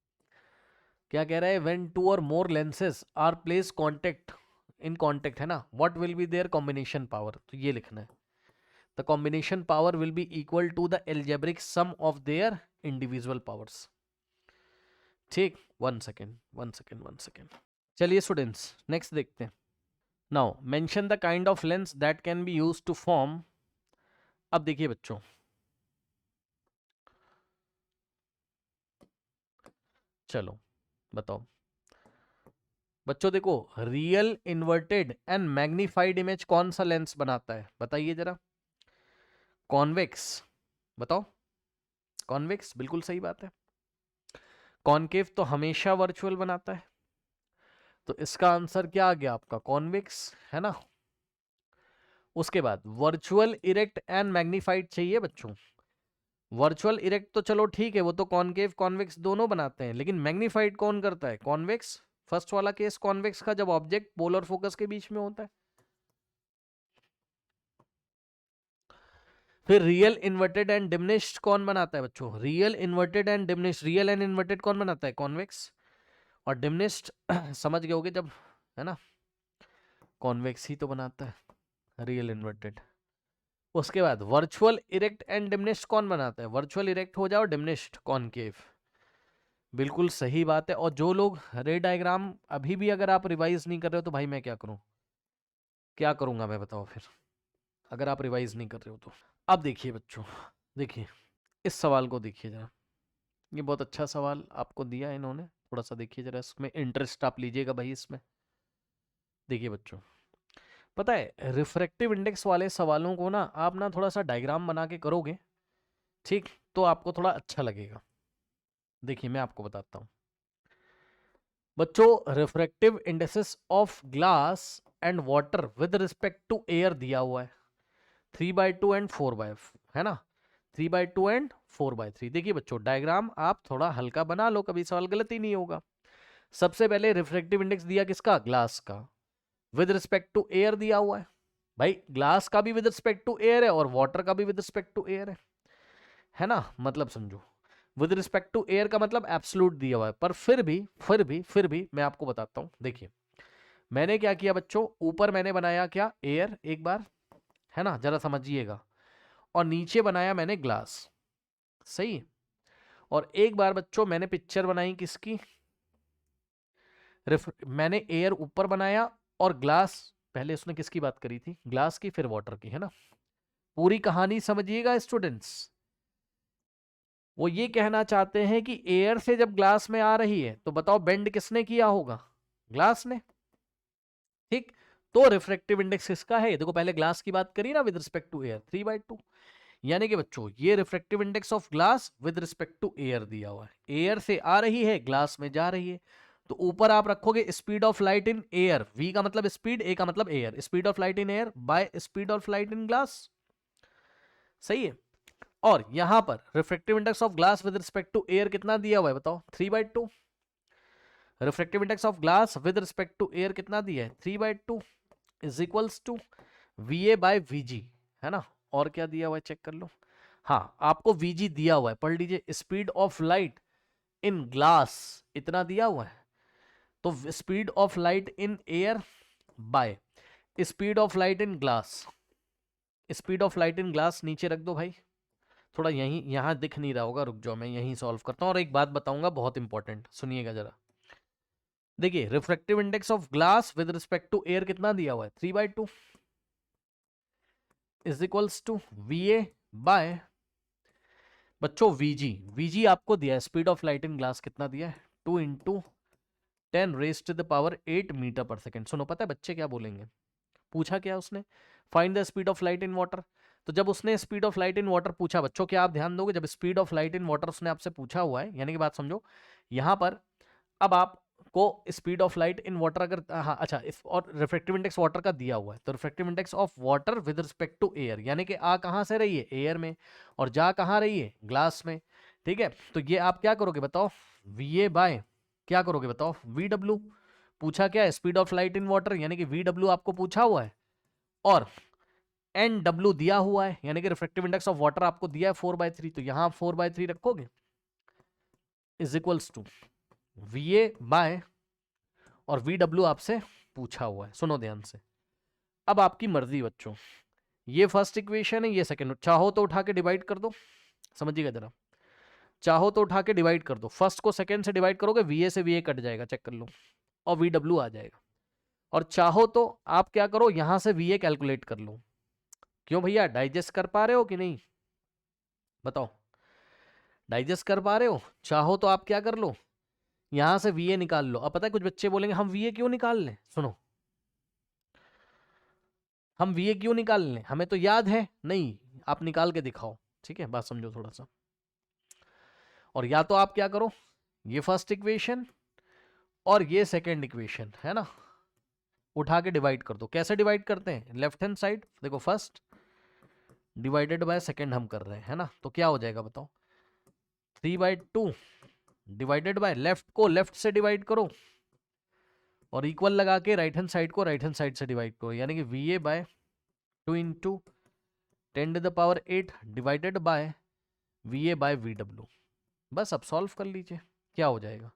क्या कह रहा है, व्हेन टू और more lenses are place contact in contact, है ना, what will be their combination power. तो ये लिखना है, the combination power will be equal to the algebraic sum of their individual powers. ठीक, 1 सेकेंड 1 सेकेंड 1 सेकेंड। चलिए students next देखते हैं। Now mention the kind of lens that can be use to form. अब देखिए बच्चों, चलो बताओ बच्चों, देखो real inverted and magnified image कौन सा लेंस बनाता है, बताइए जरा। कॉन्वेक्स, बताओ। कॉन्वेक्स, बिल्कुल सही बात है। कॉनकेव तो हमेशा वर्चुअल बनाता है, तो इसका आंसर क्या आ गया आपका, कॉन्वेक्स, है ना। उसके बाद वर्चुअल इरेक्ट एंड मैग्नीफाइड चाहिए बच्चों। वर्चुअल इरेक्ट तो चलो ठीक है, वो तो कॉनकेव कॉन्वेक्स दोनों बनाते हैं, लेकिन मैग्नीफाइड कौन करता है, कॉन्वेक्स। फर्स्ट वाला केस कॉन्वेक्स का, जब ऑब्जेक्ट पोलर फोकस के बीच में होता है। फिर रियल इन्वर्टेड एंड डिमिनिश्ड कौन बनाता है बच्चों, real inverted and diminished. Real and inverted कौन बनाता है, कॉन्वेक्स। और डिमिनिश्ड समझ गए होगे जब, है ना, कॉन्वेक्स ही तो बनाता है रियल इन्वर्टेड। उसके बाद वर्चुअल इरेक्ट एंड डिमिनिश्ड कौन बनाता है, वर्चुअल इरेक्ट हो जाओ, डिमिनिश्ड कॉनकेव। बिल्कुल सही बात है। और जो लोग रे डायग्राम अभी भी अगर आप रिवाइज नहीं कर रहे हो, तो भाई मैं क्या करूं, क्या करूंगा मैं, बताओ फिर, अगर आप रिवाइज नहीं कर रहे हो तो। अब देखिए बच्चों, देखिए इस सवाल को देखिए जरा, ये बहुत अच्छा सवाल आपको दिया है इन्होंने, थोड़ा सा देखिए जरा, इसमें इंटरेस्ट आप लीजिएगा भाई इसमें। देखिए बच्चों, पता है रिफ्रैक्टिव इंडेक्स वाले सवालों को ना आप ना थोड़ा सा डायग्राम बना के करोगे, ठीक, तो आपको थोड़ा अच्छा लगेगा। देखिए मैं आपको बताता हूँ बच्चों, refractive indexes of glass and water with respect to air दिया हुआ है 3/2 एंड 4/, है ना, 3/2 एंड 4/3। देखिए बच्चों डायग्राम आप थोड़ा हल्का बना लो, कभी सवाल गलत ही नहीं होगा। सबसे पहले रिफ्रैक्टिव इंडेक्स दिया किसका, ग्लास का, विद रिस्पेक्ट टू एयर दिया हुआ है। भाई ग्लास का भी विद रिस्पेक्ट टू एयर है और वाटर का भी विद रिस्पेक्ट टू एयर है ना, मतलब समझो विद रिस्पेक्ट टू एयर का मतलब एब्सोल्यूट दिया हुआ है। पर फिर भी मैं आपको बताता हूं। देखिए मैंने क्या किया बच्चों, ऊपर मैंने बनाया क्या, एयर एक बार, है ना, जरा समझिएगा, और नीचे बनाया मैंने ग्लास, सही। और एक बार बच्चों मैंने पिक्चर बनाई किसकी, मैंने एयर ऊपर बनाया और ग्लास, पहले उसने किसकी बात करी थी, ग्लास की, फिर वाटर की, है ना। पूरी कहानी समझिएगा स्टूडेंट्स। वो ये कहना चाहते हैं कि एयर से जब ग्लास में आ रही है तो बताओ बेंड किसने किया होगा, ग्लास ने, ठीक। तो रिफ्रैक्टिव इंडेक्स किसका है, देखो पहले ग्लास की बात करी ना विद रिस्पेक्ट टू एयर, 3/2। यानी कि बच्चों ये refractive index of glass with respect to air दिया हुआ है, एयर से आ रही है ग्लास में जा रही है। तो ऊपर आप रखोगे speed of light in air, v का मतलब स्पीड, a का मतलब air, speed of light in air by speed of light in glass, सही है। और यहां पर refractive index of glass with respect to air कितना दिया हुआ है बताओ, 3/2। Refractive index of glass with respect to air कितना दिया है, 3/2 इज इक्वल्स टू VA/VG, है ना। और क्या दिया हुआ है चेक कर लो। हाँ, आपको VG दिया हुआ है, पढ़ लीजिए। Speed of light in glass इतना दिया हुआ है, तो speed of light in air by speed of light in glass. Speed of light in glass नीचे रख दो भाई, थोड़ा यहीं, यहां दिख नहीं रहा होगा, रुक जाओ मैं यहीं सॉल्व करता हूं। और एक बात बताऊंगा बहुत इंपॉर्टेंट, सुनिएगा जरा। देखिए, refractive index of glass with respect to air कितना दिया हुआ है, 3/2 is equals to VA by, बच्चों VG आपको दिया है, speed of light in glass कितना दिया है, 2 × 10⁻⁸ मीटर पर सेकेंड। सुनो, पता है बच्चे क्या बोलेंगे, पूछा क्या उसने, find the speed of light in water. तो जब उसने speed of light in water पूछा, बच्चों क्या आप ध्यान दोगे, जब speed of light in water उसने आपसे पूछा हुआ है, यानी कि बात समझो यहां पर, अब आपको speed of light in water अगर, हाँ अच्छा, और रिफ्रैक्टिव इंडेक्स वाटर का दिया हुआ है, तो refractive index of water with respect to air, यानी कि आ कहां से रही है, एयर में, और जा कहां रही है, ग्लास में, ठीक है। तो ये आप क्या करोगे बताओ, VA बाय क्या करोगे बताओ, VW। पूछा क्या है, speed of light in water, यानी कि VW आपको पूछा हुआ है, और NW दिया हुआ है, यानी कि रिफ्रैक्टिव इंडेक्स ऑफ वाटर आपको दिया है 4/3, तो यहां 4/3 रखोगे, is equals to VA by, और VW आपसे पूछा हुआ है। सुनो ध्यान से, अब आपकी मर्जी बच्चों, ये फर्स्ट इक्वेशन है, ये सेकंड, चाहो तो उठा के डिवाइड कर दो, समझिएगा जरा, चाहो तो उठा के डिवाइड कर दो, फर्स्ट को सेकंड से डिवाइड करोगे, VA से VA कट जाएगा, चेक कर लो, और VW आ जाएगा। और चाहो तो आप क्या करो, यहां से VA कैलकुलेट कर लो। क्यों भैया, डाइजेस्ट कर पा रहे हो कि नहीं, बताओ, डाइजेस्ट कर पा रहे हो, चाहो तो आप क्या कर लो, यहां से VA निकाल लो। अब पता है कुछ बच्चे बोलेंगे हम VA क्यों निकाल लें, सुनो, हम VA क्यों निकाल लें, हमें तो याद है, नहीं आप निकाल के दिखाओ, ठीक है, बात समझो थोड़ा सा। और या तो आप क्या करो, ये फर्स्ट इक्वेशन और ये सेकंड इक्वेशन, है ना, उठा के डिवाइड कर दो। कैसे डिवाइड करते हैं, लेफ्ट हैंड साइड देखो, फर्स्ट डिवाइडेड बाय सेकंड हम कर रहे हैं, है ना, तो क्या हो जाएगा बताओ, 3/2 डिवाइडेड बाय, लेफ्ट को लेफ्ट से डिवाइड करो, और इक्वल लगा के राइट हैंड साइड को राइट हैंड साइड से डिवाइड करो, यानी कि VA by 2 × 10⁸ divided by VA by VW। बस अब सॉल्व कर लीजिए, क्या हो जाएगा,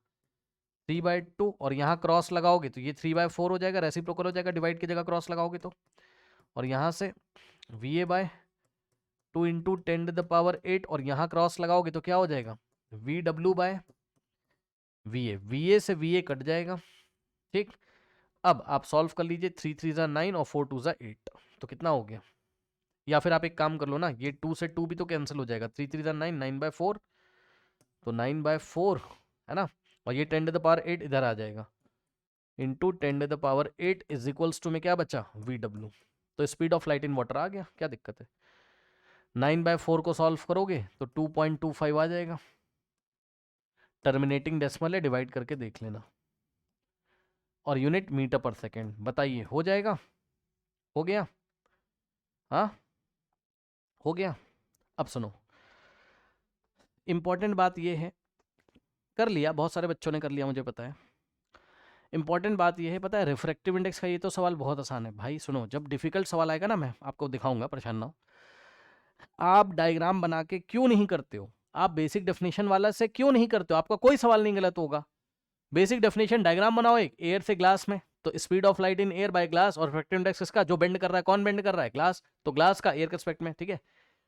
3/2, और यहाँ क्रॉस लगाओगे तो ये 3/4 हो जाएगा, रेसिप्रोकल हो जाएगा, डिवाइड की जगह क्रॉस लगाओगे तो, और यहाँ से VA बाय 2 × 10⁸, और यहाँ क्रॉस लगाओगे तो क्या हो जाएगा, VW बाय VA, VA से VA कट जाएगा, ठीक। अब आप सॉल्व कर लीजिए, 3 × 3 = 9 और 4 × 2 = 8, तो कितना हो गया, या फिर आप एक काम कर लो ना, ये 2 से 2 भी तो कैंसिल हो जाएगा, 3 × 3 = 9, 9/4, तो 9/4, है ना, और ये 10⁸ इधर आ जाएगा, इंटू 10⁸ इज इक्वल्स टू में क्या बचा, VW। तो speed of light in water आ गया, क्या दिक्कत है, 9/4 को सॉल्व करोगे तो 2.25 आ जाएगा, टर्मिनेटिंग डेसिमल है, डिवाइड करके देख लेना, और यूनिट मीटर पर सेकेंड, बताइए हो जाएगा, हो गया, हाँ हो गया। अब सुनो, इंपॉर्टेंट बात यह है, कर लिया, बहुत सारे बच्चों ने कर लिया मुझे पता है, इंपॉर्टेंट बात यह है, पता है रिफ्रैक्टिव इंडेक्स का ये तो सवाल बहुत आसान है भाई। सुनो, जब डिफिकल्ट सवाल आएगा ना, मैं आपको दिखाऊंगा, परेशान ना हो। आप डायग्राम बना के क्यों नहीं करते हो, आप बेसिक डेफिनेशन वाला से क्यों नहीं करते हो, आपका कोई सवाल नहीं गलत होगा। बेसिक डेफिनेशन, डायग्राम बनाओ एक एयर से ग्लास में, तो speed of light in air bye glass, और रिफ्रैक्टिव इंडेक्स किसका, जो बेंड कर रहा है, कौन बेंड कर रहा है, ग्लास, तो ग्लास का एयर के रिस्पेक्ट में, ठीक है।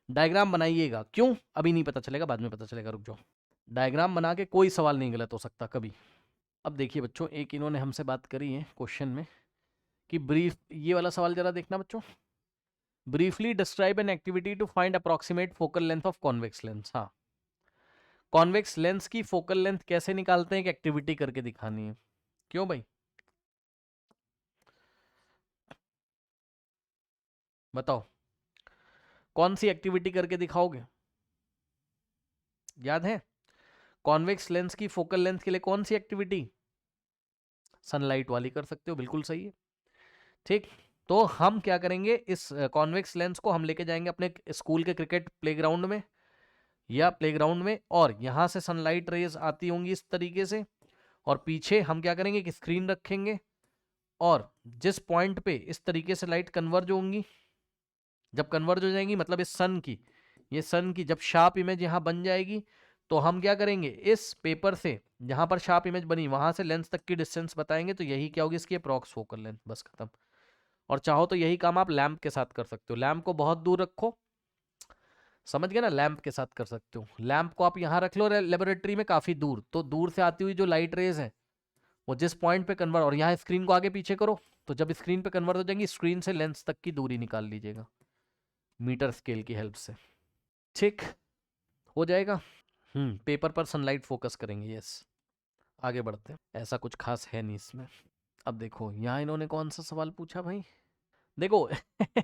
डायग्राम बनाइएगा, क्यों अभी नहीं पता चलेगा, बाद में पता चलेगा, रुक जाओ। डायग्राम बना के कोई सवाल नहीं गलत हो सकता कभी। अब देखिए बच्चों, एक इन्होंने हमसे बात करी है क्वेश्चन में कि ब्रीफ, ये वाला सवाल जरा देखना बच्चों, briefly describe an activity to find approximate focal length of convex lens. हाँ, कॉन्वेक्स लेंस की फोकल लेंथ कैसे निकालते हैं, एक एक्टिविटी करके दिखानी है। क्यों भाई, बताओ कौन सी एक्टिविटी करके दिखाओगे, याद है, कॉन्वेक्स लेंस की फोकल लेंथ के लिए कौन सी एक्टिविटी, सनलाइट वाली कर सकते हो, बिल्कुल सही है, ठीक। तो हम क्या करेंगे, इस कॉन्वेक्स लेंस को हम लेके जाएंगे अपने स्कूल के क्रिकेट प्लेग्राउंड में, या प्लेग्राउंड में, और यहाँ से सनलाइट रेज आती होंगी इस तरीके से, और पीछे हम क्या करेंगे कि स्क्रीन रखेंगे, और जिस पॉइंट पे इस तरीके से लाइट कन्वर्ज होंगी, जब कन्वर्ज हो जाएंगी मतलब इस सन की, ये सन की जब शार्प इमेज यहाँ बन जाएगी, तो हम क्या करेंगे, इस पेपर से जहां पर शार्प इमेज बनी वहां से लेंस तक की डिस्टेंस बताएंगे, तो यही क्या होगी, इसकी अप्रॉक्स फोकल लेंथ, बस खत्म। और चाहो तो यही काम आप लैंप के साथ कर सकते हो, लैंप को बहुत दूर रखो, समझ गए ना, लैंप के साथ कर सकते हो, लैंप को आप यहाँ रख लो लेबोरेटरी में काफी दूर, तो दूर से आती हुई जो लाइट रेज है वो जिस पॉइंट पे कन्वर्ट, और यहाँ स्क्रीन को आगे पीछे करो, तो जब स्क्रीन पे कन्वर्ट हो जाएंगी, स्क्रीन से लेंस तक की दूरी निकाल लीजिएगा मीटर स्केल की हेल्प से, ठीक हो जाएगा। पेपर पर सनलाइट फोकस करेंगे, यस। आगे बढ़ते हैं, ऐसा कुछ खास है नहीं इसमें। अब देखो यहाँ इन्होंने कौन सा सवाल पूछा भाई, देखो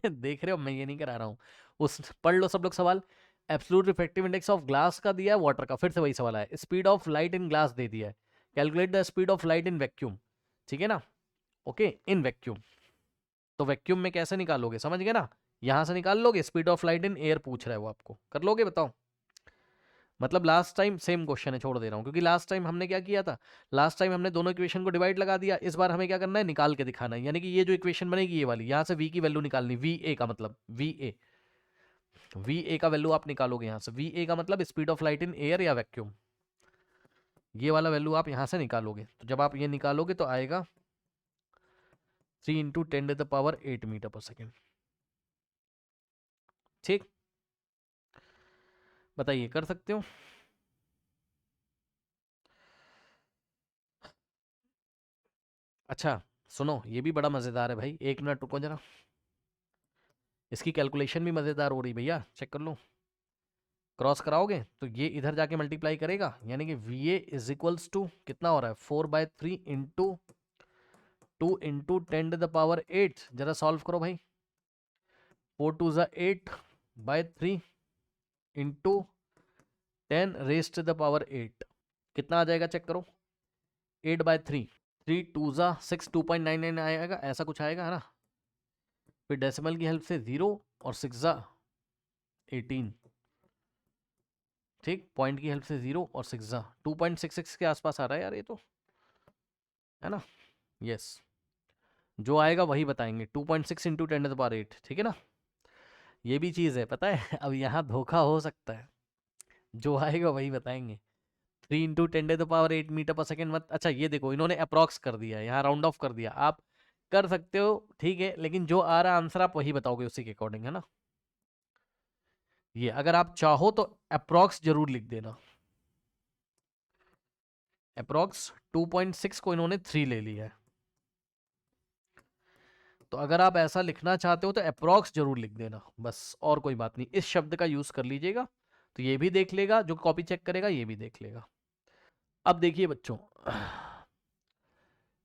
देख रहे हो, मैं ये नहीं करा रहा हूँ, उस पढ़ लो सब लोग सवाल। Absolute refractive index of glass का दिया है, वाटर का फिर से वही सवाल है, speed of light in glass दे दिया है, calculate the speed of light in vacuum, ठीक है ना, ओके, इन वैक्यूम, तो वैक्यूम में कैसे निकालोगे, समझ गए ना, यहां से निकाल लोगे, speed of light in air पूछ रहा है वो आपको, कर लोगे बताओ। मतलब लास्ट टाइम सेम क्वेश्चन है, छोड़ दे रहा हूँ, क्योंकि लास्ट टाइम हमने क्या किया था, लास्ट टाइम हमने दोनों इक्वेशन को डिवाइड लगा दिया, इस बार हमें क्या करना है, निकाल के दिखाना है, यानी कि ये जो इक्वेशन बनेगी ये वाली, यहाँ से v की वैल्यू निकालनी, वी ए का मतलब वी ए का वैल्यू आप निकालोगे यहाँ से, वी ए का मतलब speed of light in air या वैक्यूम, ये वाला वैल्यू आप यहाँ से निकालोगे, तो जब आप ये निकालोगे तो आएगा 3 × 10⁸ मीटर पर सेकेंड, ठीक, बताइए कर सकते हो। अच्छा सुनो, ये भी बड़ा मजेदार है भाई, 1 मिनट रुको जरा, इसकी कैलकुलेशन भी मजेदार हो रही भैया, चेक कर लो, क्रॉस कराओगे तो ये इधर जाके मल्टीप्लाई करेगा, यानी कि V A is equals to कितना हो रहा है, 4/3 इंटू 2 × 10⁸, जरा सॉल्व करो भाई, 4 2 8/3 इंटू 10⁸, कितना आ जाएगा चेक करो, 8/3, 3 2 6, 2.99 आएगा, ऐसा कुछ आएगा है ना, फिर डेसिमल की हेल्प से 0 और 6 18, ठीक, पॉइंट की हेल्प से 0 और 6 2.66 के आसपास आ रहा है यार ये तो, है ना, यस, जो आएगा वही बताएंगे, 2.6 × 10⁸, ठीक है ना, ये भी चीज़ है पता है अब यहाँ धोखा हो सकता है, जो आएगा वही बताएंगे, 3 × 10⁸ मीटर पर सेकेंड मत, अच्छा ये देखो इन्होंने अप्रॉक्स कर दिया, यहाँ राउंड ऑफ कर दिया, आप कर सकते हो ठीक है, लेकिन जो आ रहा आंसर आप वही बताओगे उसी के अकॉर्डिंग, है ना, ये अगर आप चाहो तो अप्रॉक्स जरूर लिख देना, अप्रॉक्स 2.6 को इन्होंने 3 ले लिया है, तो अगर आप ऐसा लिखना चाहते हो तो अप्रॉक्स जरूर लिख देना, बस और कोई बात नहीं, इस शब्द का यूज कर लीजिएगा, तो ये भी देख लेगा, जो कॉपी चेक करेगा ये भी देख लेगा। अब देखिए बच्चों,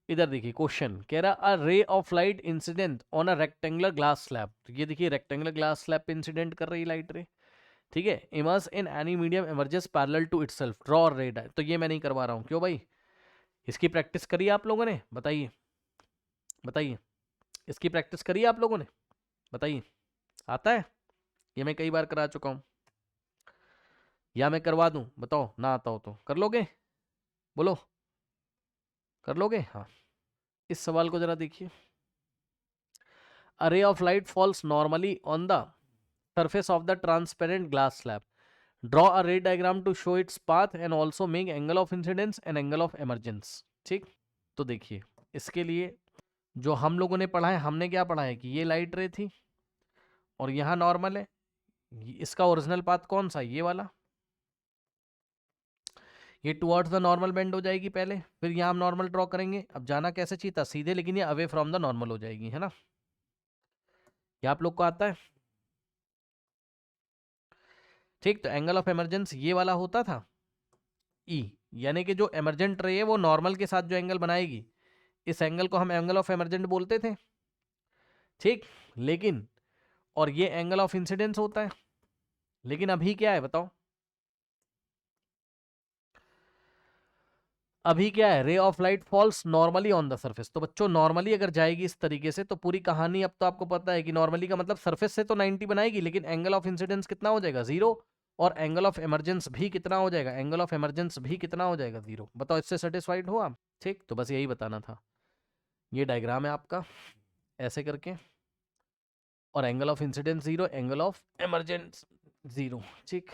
इधर देखिए क्वेश्चन कह रहा a ray of light incident on a rectangular glass slab, तो ये देखिए रेक्टेंगुलर ग्लास स्लैब पे इंसिडेंट कर रही लाइट रे, ठीक है, immerse in any medium emerges parallel to itself, draw ray डाय, तो ये मैं नहीं करवा रहा हूँ, क्यों भाई, इसकी प्रैक्टिस करी आप लोगों ने, बताइए बताइए, इसकी प्रैक्टिस करी आप लोगों ने, बताइए, आता है, ये मैं कई बार करा चुका हूँ, या मैं करवा दूं, बताओ, ना आता हो तो कर लोगे, बोलो कर लोगे, हाँ, इस सवाल को जरा देखिए, a ray of light falls normally on the surface of the transparent glass slab, draw a ray diagram to show its path and also make angle of incidence and angle of emergence, ठीक, तो देखिए इसके लिए जो हम लोगों ने पढ़ा है, हमने क्या पढ़ा है कि ये लाइट रे थी और यहाँ नॉर्मल है, इसका ओरिजिनल पाथ कौन सा, ये वाला, ये टुवर्ड्स द नॉर्मल बेंड हो जाएगी पहले, फिर यहाँ हम नॉर्मल ड्रॉ करेंगे, अब जाना कैसे चाहिए था, सीधे, लेकिन ये अवे फ्रॉम द नॉर्मल हो जाएगी, है ना, ये आप लोग को आता है, ठीक, तो एंगल ऑफ इमरजेंस ये वाला होता था ई, यानी कि जो एमरजेंट रे है वो नॉर्मल के साथ जो एंगल बनाएगी, इस एंगल को हम एंगल ऑफ एमरजेंट बोलते थे, ठीक, लेकिन और ये एंगल ऑफ इंसिडेंस होता है, लेकिन अभी क्या है बताओ, अभी क्या है, रे of light falls normally on the surface, तो बच्चों नॉर्मली अगर जाएगी इस तरीके से तो पूरी कहानी अब तो आपको पता है कि नॉर्मली का मतलब सरफेस से तो 90 बनाएगी, लेकिन एंगल ऑफ इंसिडेंस कितना हो जाएगा 0, और एंगल ऑफ इमरजेंस भी कितना हो जाएगा, एंगल ऑफ इमरजेंस भी कितना हो जाएगा, 0। बताओ इससे सेटिस्फाइड हो आप? ठीक, तो बस यही बताना था। ये डायग्राम है आपका ऐसे करके, और angle of incidence 0, angle of emergence 0। ठीक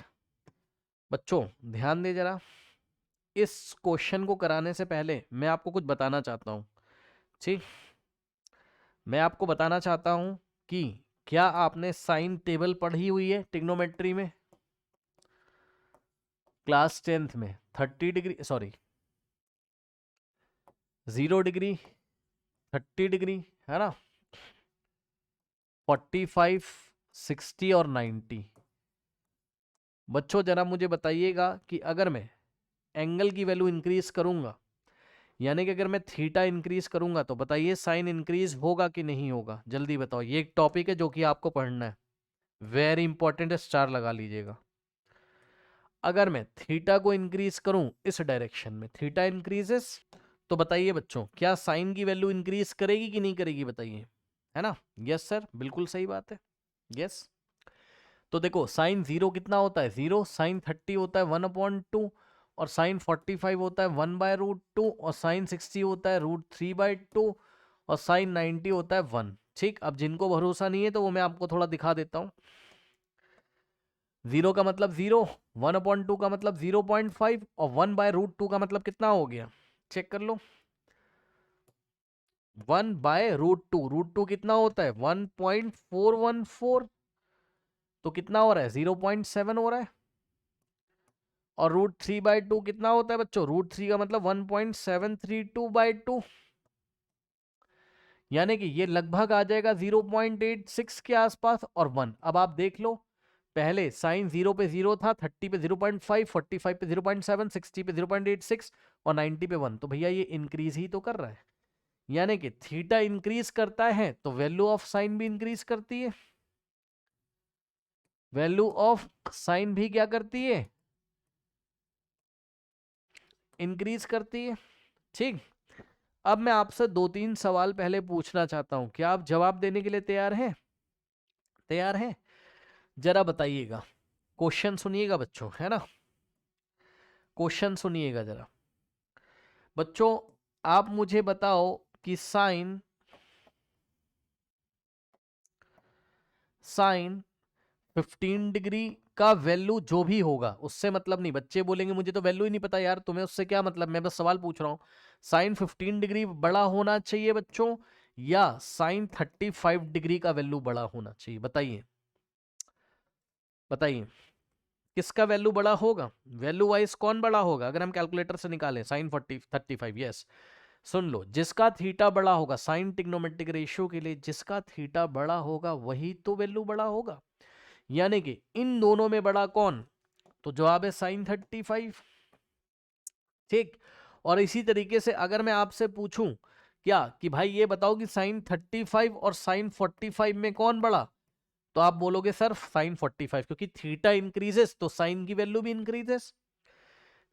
बच्चों ध्यान दे जरा, इस क्वेश्चन को कराने से पहले मैं आपको कुछ बताना चाहता हूं। ठीक, मैं आपको बताना चाहता हूं कि क्या आपने साइन टेबल पढ़ी हुई है ट्रिग्नोमेट्री में? क्लास 10th में 30 डिग्री, सॉरी 0 डिग्री, 30 डिग्री, है ना, 45, 60 और 90। बच्चों जरा मुझे बताइएगा कि अगर मैं एंगल की वैल्यू इंक्रीज करूंगा, यानी कि अगर मैं थीटा इंक्रीज करूंगा, तो बताइए साइन इंक्रीज होगा कि नहीं होगा? जल्दी बताओ, ये एक टॉपिक है जो कि आपको पढ़ना है, वेरी इंपॉर्टेंट है, स्टार लगा लीजिएगा। अगर मैं थीटा को इंक्रीज करूं इस डायरेक्शन में, थीटा इंक्रीजेस, तो बताइए बच्चों क्या साइन की वैल्यू इंक्रीज करेगी कि नहीं करेगी? बताइए, है ना? यस सर, बिल्कुल सही बात है, यस। तो देखो साइन 0 कितना होता है, 0। साइन 30 होता है 1/2, और साइन 45 होता है 1/√2, और साइन 60 होता है √3/2, और साइन 90 होता है 1। ठीक, अब जिनको भरोसा नहीं है तो वो मैं आपको थोड़ा दिखा देता हूं। 0 का मतलब 0, 1/2 का मतलब 0.5, और 1/√2 का मतलब कितना हो गया? चेक कर लो, 1/√2, √2 कितना होता है 1.414, तो कितना हो रहा है 0.7 हो रहा है। और √3/2 कितना होता है बच्चों? √3 का मतलब 1.732/2, यानी कि ये लगभग आ जाएगा 0.86 के आसपास, और 1। अब आप देख लो, पहले साइन 0 पे 0 था, 30 पे 0.5, 45 पे 0.7, 60 पे 0.86 और 90 पे 1, तो भैया ये इंक्रीज ही तो कर रहा है। यानी कि थीटा इंक्रीज करता है तो वैल्यू ऑफ साइन भी इंक्रीज करती है, वैल्यू ऑफ साइन भी क्या करती है? इंक्रीज करती है। ठीक, अब मैं आपसे 2-3 सवाल पहले पूछना चाहता हूं, क्या आप जवाब देने के लिए तैयार हैं? तैयार हैं? जरा बताइएगा, क्वेश्चन सुनिएगा बच्चों, है ना, क्वेश्चन सुनिएगा जरा। बच्चों आप मुझे बताओ कि साइन 15 डिग्री का वैल्यू जो भी होगा, उससे मतलब नहीं, बच्चे बोलेंगे मुझे तो वैल्यू ही नहीं पता यार, तुम्हें उससे क्या मतलब, मैं बस सवाल पूछ रहा हूं। साइन 15 डिग्री बड़ा होना चाहिए बच्चों, या साइन 35 डिग्री का वैल्यू बड़ा होना चाहिए? बताइए, बताइए किसका वैल्यू बड़ा होगा? वैल्यू वाइज कौन बड़ा होगा अगर हम कैलकुलेटर से निकालें? Sign 35, yes. सुन लो, जिसका थीटा बड़ा होगा, साइन ट्रिग्नोमेट्रिक रेशियो के लिए जिसका थीटा बड़ा होगा वही तो वैल्यू बड़ा होगा, यानी कि इन दोनों में बड़ा कौन? तो जवाब है साइन 35। ठीक, और इसी तरीके से अगर मैं आपसे पूछूं क्या कि भाई ये बताओ कि साइन 35 और साइन 45 में कौन बड़ा, तो आप बोलोगे सर साइन 45, क्योंकि थीटा इंक्रीजेस तो साइन की वैल्यू भी इंक्रीजेस।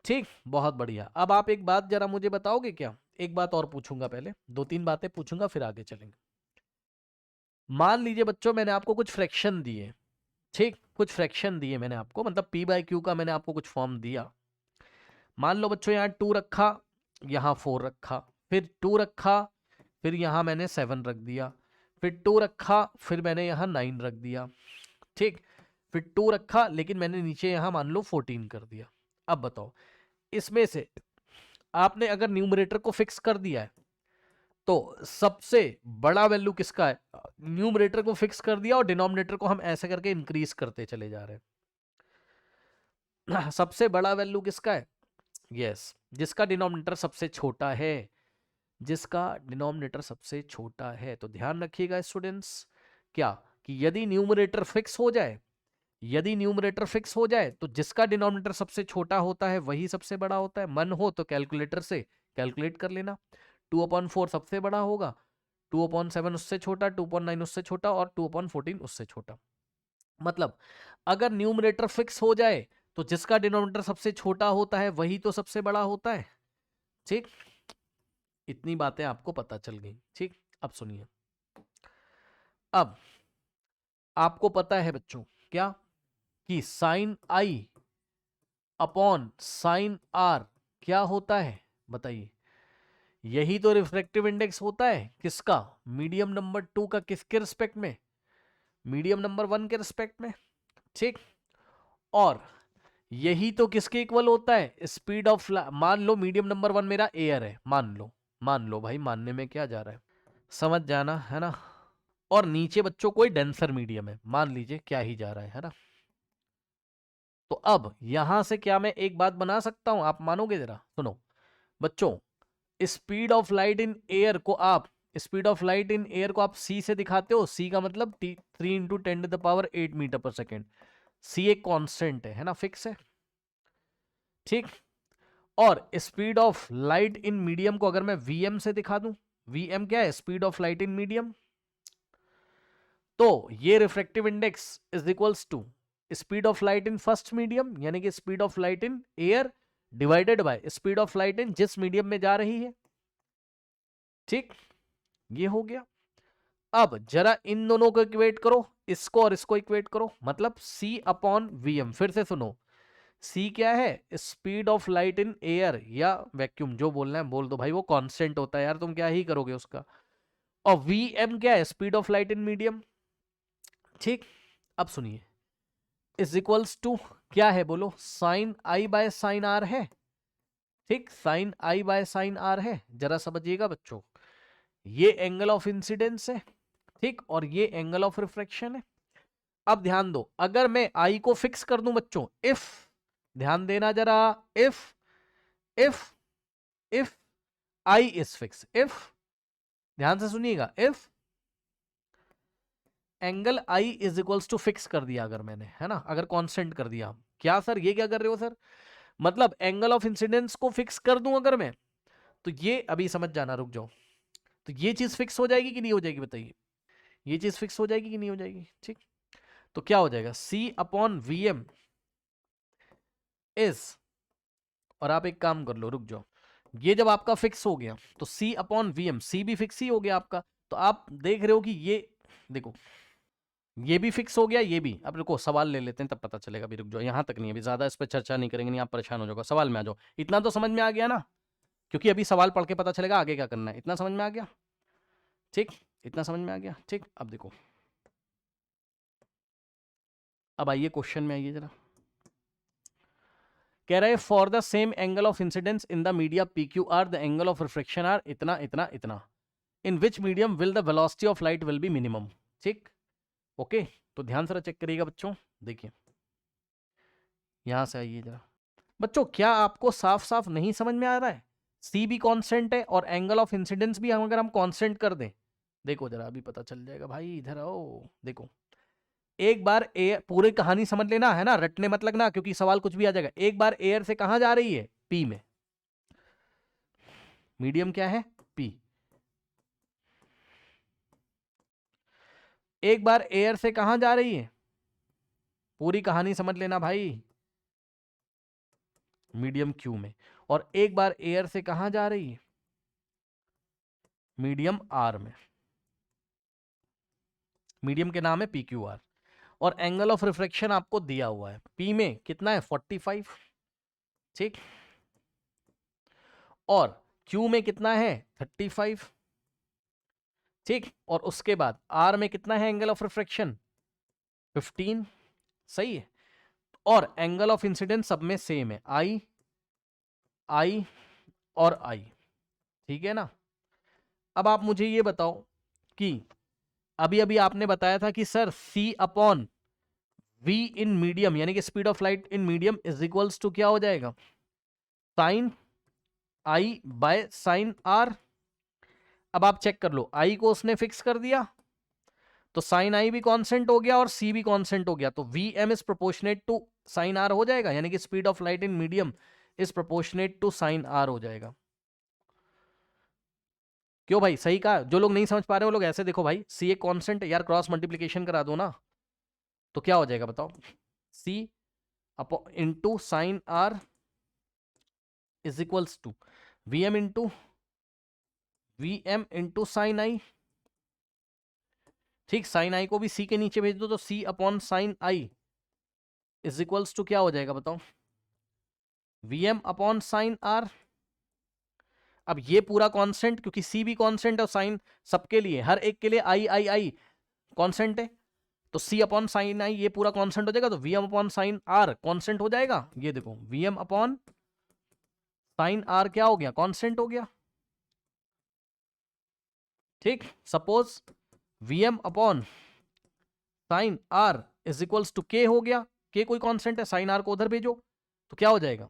ठीक, बहुत बढ़िया। अब आप एक बात जरा मुझे बताओगे क्या? एक बात और पूछूंगा, पहले 2-3 बातें पूछूंगा फिर आगे चलेंगे। मान लीजिए बच्चों मैंने आपको कुछ फ्रैक्शन दिए, ठीक, कुछ फ्रैक्शन दिए मैंने आपको, मतलब p/q का मैंने आपको कुछ फॉर्म दिया। मान लो बच्चों यहाँ 2 रखा, यहाँ 4 रखा, फिर 2 रखा, फिर यहाँ मैंने 7 रख दिया, फिर 2 रखा, फिर मैंने यहाँ 9 रख दिया। ठीक, फिर 2 रखा लेकिन मैंने नीचे यहाँ मान लो 14 कर दिया। अब बताओ इसमें से आपने अगर न्यूमरेटर को फिक्स कर दिया है तो सबसे बड़ा वैल्यू किसका है? न्यूमरेटर को फिक्स कर दिया और डिनोमिनेटर को हम ऐसे करके इंक्रीज करते चले जा रहे हैं। सबसे बड़ा वैल्यू किसका है? यस, जिसका डिनोमिनेटर सबसे छोटा है, जिसका डिनोमिनेटर सबसे छोटा है। तो ध्यान रखिएगा स्टूडेंट्स, क्या कि यदि न्यूमरेटर फिक्स हो जाए, यदि न्यूमरेटर फिक्स हो जाए तो जिसका डिनोमिनेटर सबसे छोटा होता है वही सबसे बड़ा होता है। मन हो तो कैलकुलेटर से कैलकुलेट कर लेना, 2/4 सबसे बड़ा होगा, 2/7 उससे छोटा, 2/9 उससे छोटा और 2/14 उससे छोटा। मतलब अगर न्यूमरेटर फिक्स हो जाए तो जिसका डिनोमिनेटर सबसे छोटा होता है वही तो सबसे बड़ा होता है। ठीक, इतनी बातें आपको पता चल गई। ठीक, अब सुनिए, अब आपको पता है बच्चों क्या कि sine I upon sine R क्या होता है बताइए। यही तो रिफ्रैक्टिव इंडेक्स होता है किसका, मीडियम नंबर 2 का। किसके रिस्पेक्ट में, मीडियम नंबर 1 के रिस्पेक्ट में, ठीक। और यही तो किसके इक्वल होता है, स्पीड ऑफ, मान लो मीडियम नंबर 1 मेरा एयर है, मान लो भाई, मानने में क्या जा रहा है, समझ जाना है ना। और नीचे बच्चों कोई डेंसर मीडियम है, मान लीजिए क्या ही जा रहा है ना। तो अब यहां से क्या मैं एक बात बना सकता हूं, आप मानोगे जरा, सुनो बच्चों। Speed of light in air को आप, speed of light in air को आप सी से दिखाते हो। सी का मतलब 3 × 10⁸ मीटर पर सेकेंड। सी एक कांस्टेंट है ना, फिक्स है, ठीक। और speed of light in medium को अगर मैं वीएम से दिखा दूं, वीएम क्या है, speed of light in medium. तो ये refractive index is equals to speed of light in first medium, यानी कि speed of light in air divided by speed of light in जिस मीडियम में जा रही है, ठीक। ये हो गया। अब जरा इन दोनों को इक्वेट करो, इसको और इसको इक्वेट करो, मतलब C अपॉन वीएम। फिर से सुनो, C क्या है, speed of light in air या वैक्यूम, जो बोलना है बोल दो भाई, वो कांस्टेंट होता है यार, तुम क्या ही करोगे उसका। और वीएम क्या है, speed of light in medium, ठीक। अब सुनिए, इज इक्वल्स टू क्या है बोलो, sine I by sine R है, ठीक। Sine I by sine R है, जरा समझिएगा बच्चों। ये एंगल ऑफ इंसिडेंस है, ठीक, और ये एंगल ऑफ रिफ्रैक्शन है। अब ध्यान दो, अगर मैं आई को फिक्स कर दूं बच्चों, इफ, ध्यान देना जरा, if if if I is fix, if, ध्यान से सुनिएगा, if angle I is equals to fix कर दिया अगर मैंने, है ना, अगर कांस्टेंट कर दिया। क्या सर, ये क्या कर रहे हो सर, मतलब एंगल ऑफ इंसिडेंस को फिक्स कर दूं अगर मैं, तो ये अभी समझ जाना, रुक जाओ। तो ये चीज फिक्स हो जाएगी कि नहीं हो जाएगी बताइए, ये चीज फिक्स हो जाएगी कि नहीं हो जाएगी, ठीक। तो क्या हो जाएगा, C अपॉन वीएम इज, और आप एक काम कर लो, रुक जाओ, ये जब आपका फिक्स हो गया तो C अपॉन वीएम, सी भी फिक्स ही हो गया आपका। तो आप देख रहे हो कि ये देखो, ये भी फिक्स हो गया, ये भी। अब रुको, सवाल ले लेते हैं तब पता चलेगा, अभी रुक जाओ, यहां तक नहीं, अभी ज्यादा इस पर चर्चा नहीं करेंगे, नहीं आप परेशान हो जाओगे, सवाल में आ जाओ। इतना तो समझ में आ गया ना, क्योंकि अभी सवाल पढ़ के पता चलेगा आगे क्या करना है। इतना समझ में आ गया, ठीक, इतना समझ में आ गया, ठीक। अब देखो, अब आइए क्वेश्चन में आइए जरा। कह रहे हैं for the same angle of incidence in the media P Q R the angle of reflection are इतना इतना इतना, in which medium will the velocity of light will be minimum, ठीक। ओके, तो ध्यान से चेक करिएगा बच्चों, देखिए यहां से आइए जरा बच्चों, क्या आपको साफ साफ नहीं समझ में आ रहा है, सी भी कांस्टेंट है और एंगल ऑफ इंसिडेंस भी हम अगर हम कांस्टेंट कर दें, देखो जरा अभी पता चल जाएगा भाई, इधर आओ देखो। एक बार एयर, पूरी कहानी समझ लेना है ना, रटने मत लगना क्योंकि सवाल कुछ भी आ जाएगा। एक बार एयर से कहां जा रही है, पी में, मीडियम क्या है, पी। एक बार एयर से कहां जा रही है, पूरी कहानी समझ लेना भाई, मीडियम क्यू में। और एक बार एयर से कहां जा रही है, मीडियम आर में। मीडियम के नाम है पी क्यू आर। और एंगल ऑफ रिफ्लेक्शन आपको दिया हुआ है, पी में कितना है 45, ठीक, और क्यू में कितना है 35, ठीक। और उसके बाद आर में कितना है एंगल ऑफ रिफ्लेक्शन 15, सही है। और एंगल ऑफ इंसिडेंस सब में सेम है, आई आई और आई, ठीक है ना। अब आप मुझे ये बताओ कि अभी अभी आपने बताया था कि sir C upon V in medium, यानी कि speed of light in medium is equals to क्या हो जाएगा, sine I by sine R. अब आप चेक कर लो, आई को उसने फिक्स कर दिया तो साइन आई भी कांस्टेंट हो गया और सी भी कांस्टेंट हो गया, तो V M is proportionate to sine R हो जाएगा, यानी कि speed of light in medium is proportionate to sine R हो जाएगा। क्यों भाई, सही कहा। जो लोग नहीं समझ पा रहे वो लोग ऐसे देखो भाई, सी एक कांस्टेंट है यार, क्रॉस मल्टीप्लीकेशन करा दो ना, तो क्या हो जाएगा बताओ, c upon into sine are is equals to v m into sine i, ठीक। साइन आई को भी सी के नीचे भेज दो तो c upon sine i is equals to क्या हो जाएगा बताओ, Vm अपॉन साइन आर। अब ये पूरा कांस्टेंट, क्योंकि सी भी कांस्टेंट है और साइन सबके लिए, हर एक के लिए आई आई आई कांस्टेंट है, तो सी अपॉन साइन आई ये पूरा कांस्टेंट हो जाएगा, तो Vm upon sine R constant हो जाएगा। ये देखो Vm अपॉन साइन आर क्या हो गया, कांस्टेंट हो गया। ठीक, suppose Vm upon sine are is equals to K हो गया, के कोई कांस्टेंट है, साइन आर को उधर भेजो तो क्या हो जाएगा,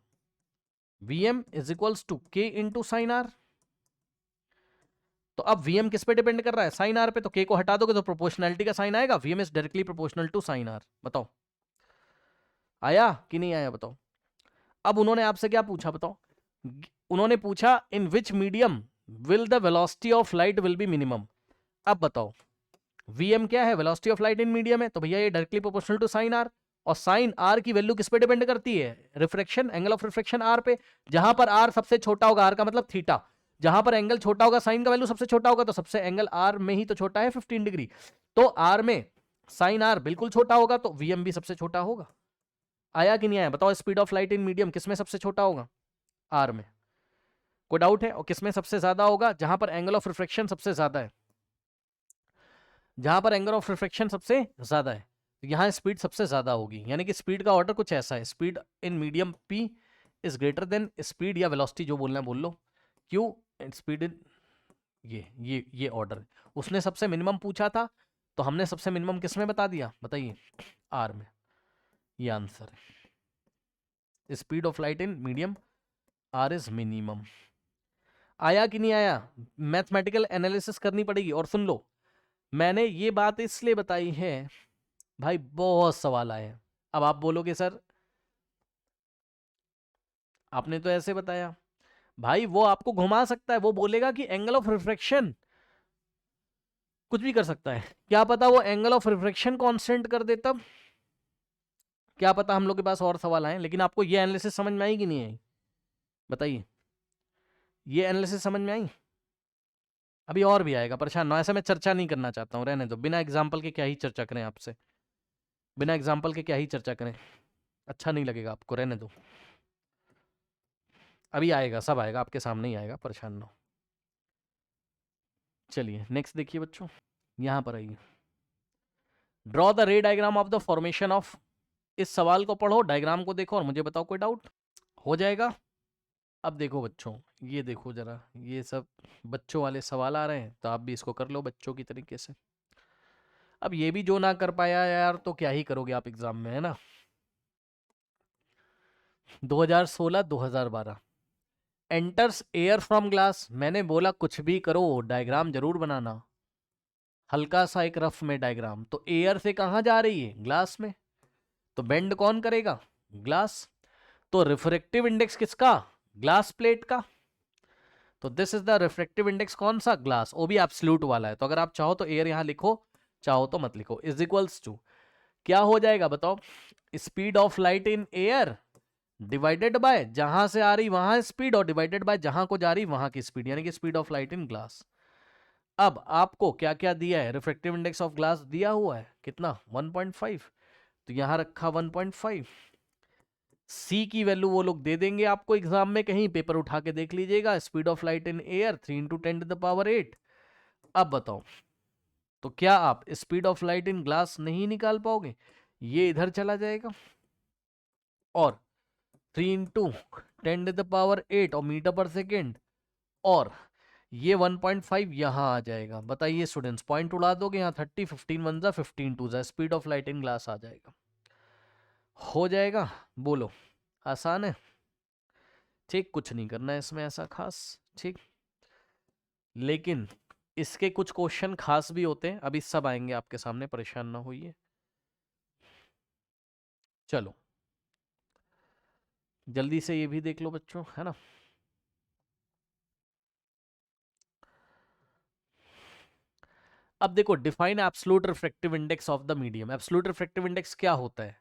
Vm इज इक्वल्स टू के इंटू साइन आर। तो अब Vm किस पे डिपेंड कर रहा है, साइन आर पे, तो K को हटा दोगे तो प्रोपोर्शनैलिटी का साइन आएगा, Vm is directly proportional to sine R. बताओ आया कि नहीं आया बताओ। अब उन्होंने आपसे क्या पूछा बताओ, उन्होंने पूछा in which medium will the velocity of light will be minimum. अब बताओ Vm क्या है, velocity of light in medium है, तो भैया ये directly proportional to sine r, और साइन आर की वैल्यू किस पे डिपेंड करती है, refraction, angle of refraction r पे। जहां पर आर सबसे छोटा होगा, आर का मतलब थीटा, जहां पर एंगल छोटा होगा साइन का वैल्यू सबसे छोटा होगा, तो सबसे एंगल आर में ही तो छोटा है 15 डिग्री, तो आर में साइन आर बिल्कुल छोटा होगा, तो Vm भी सबसे छोटा होगा। आया कि नहीं आया बताओ, speed of light in medium किसमें सबसे छोटा होगा, आर में, कोई डाउट है, और किसमें सबसे ज्यादा होगा, जहां पर एंगल ऑफ रिफ्रैक्शन सबसे ज्यादा है, जहां पर एंगल ऑफ रिफ्रैक्शन सबसे ज्यादा है, यहां स्पीड सबसे ज्यादा होगी। यानी कि स्पीड का ऑर्डर कुछ ऐसा है, speed in medium p is greater than speed या वेलोसिटी, जो बोलना है बोल लो, क्यू स्पीड इन, ये ऑर्डर। उसने सबसे मिनिमम पूछा था, तो हमने सबसे मिनिमम किस में बता दिया बताइए, आर में। ये आंसर है, speed of light in medium R is minimum. आया कि नहीं आया, मैथमेटिकल एनालिसिस करनी पड़ेगी। और सुन लो, मैंने ये बात इसलिए बताई है भाई, बहुत सवाल आए हैं। अब आप बोलोगे सर आपने तो ऐसे बताया, भाई वो आपको घुमा सकता है, वो बोलेगा कि एंगल ऑफ रिफ्रैक्शन, कुछ भी कर सकता है, क्या पता वो एंगल ऑफ रिफ्रैक्शन कांस्टेंट कर दे, तब क्या पता हम लोग के पास और सवाल आए। लेकिन आपको ये एनालिसिस समझ में आई कि नहीं आई बताइए, ये एनालिसिस समझ में आई। अभी और भी आएगा, परेशान ना, ऐसा मैं चर्चा नहीं करना चाहता हूँ, रहने दो, बिना एग्जाम्पल के क्या ही चर्चा करें आपसे, बिना एग्जाम्पल के क्या ही चर्चा करें, अच्छा नहीं लगेगा आपको, रहने दो। अभी आएगा, सब आएगा आपके सामने ही आएगा, परेशान ना हो। चलिए नेक्स्ट देखिए बच्चों, यहां पर आइए, ड्रॉ द रे diagram of the formation of. इस सवाल को पढ़ो, डायग्राम को देखो और मुझे बताओ, कोई डाउट हो जाएगा। अब देखो बच्चों, ये देखो जरा, ये सब बच्चों वाले सवाल आ रहे हैं, तो आप भी इसको कर लो बच्चों की तरीके से। अब ये भी जो ना कर पाया यार, तो क्या ही करोगे आप एग्जाम में, है ना। 2016-2012 एंटर्स एयर फ्रॉम ग्लास, मैंने बोला कुछ भी करो डायग्राम जरूर बनाना, हल्का सा एक रफ में डायग्राम, तो एयर से कहां जा रही है, ग्लास में, तो बेंड कौन करेगा, ग्लास, तो रिफ्रैक्टिव इंडेक्स किसका, ग्लास प्लेट का, तो this is the refractive index कौन सा, ग्लास, वो भी एब्सोल्यूट वाला है, तो अगर आप चाहो तो एयर यहां लिखो, चाहो तो मत लिखो, इज इक्वल्स टू क्या हो जाएगा बताओ, speed of light in air divided bye जहां से आ रही वहां स्पीड, और डिवाइडेड बाय जहां को जा रही वहां की स्पीड, यानी कि speed of light in glass. अब आपको क्या क्या दिया है, रिफ्रैक्टिव इंडेक्स ऑफ ग्लास दिया हुआ है कितना, 1.5, तो यहां रखा 1.5। सी की वैल्यू वो लोग दे देंगे आपको एग्जाम में, कहीं पेपर उठा के देख लीजिएगा, speed of light in air 3 × 10⁸। अब बताओ, तो क्या आप speed of light in glass नहीं निकाल पाओगे, ये इधर चला जाएगा, और 3 × 10⁸ और मीटर पर सेकेंड, और ये 1.5 यहां आ जाएगा। बताइए स्टूडेंट्स, पॉइंट उड़ा दोगे यहाँ, 30, 15 1 15 2 speed of light in glass आ जाएगा, हो जाएगा, बोलो आसान है, ठीक, कुछ नहीं करना है इसमें ऐसा खास, ठीक। लेकिन इसके कुछ क्वेश्चन खास भी होते हैं, अभी सब आएंगे आपके सामने, परेशान ना होइए। चलो जल्दी से ये भी देख लो बच्चों, है ना। अब देखो, define absolute refractive index of the medium. Absolute refractive index क्या होता है,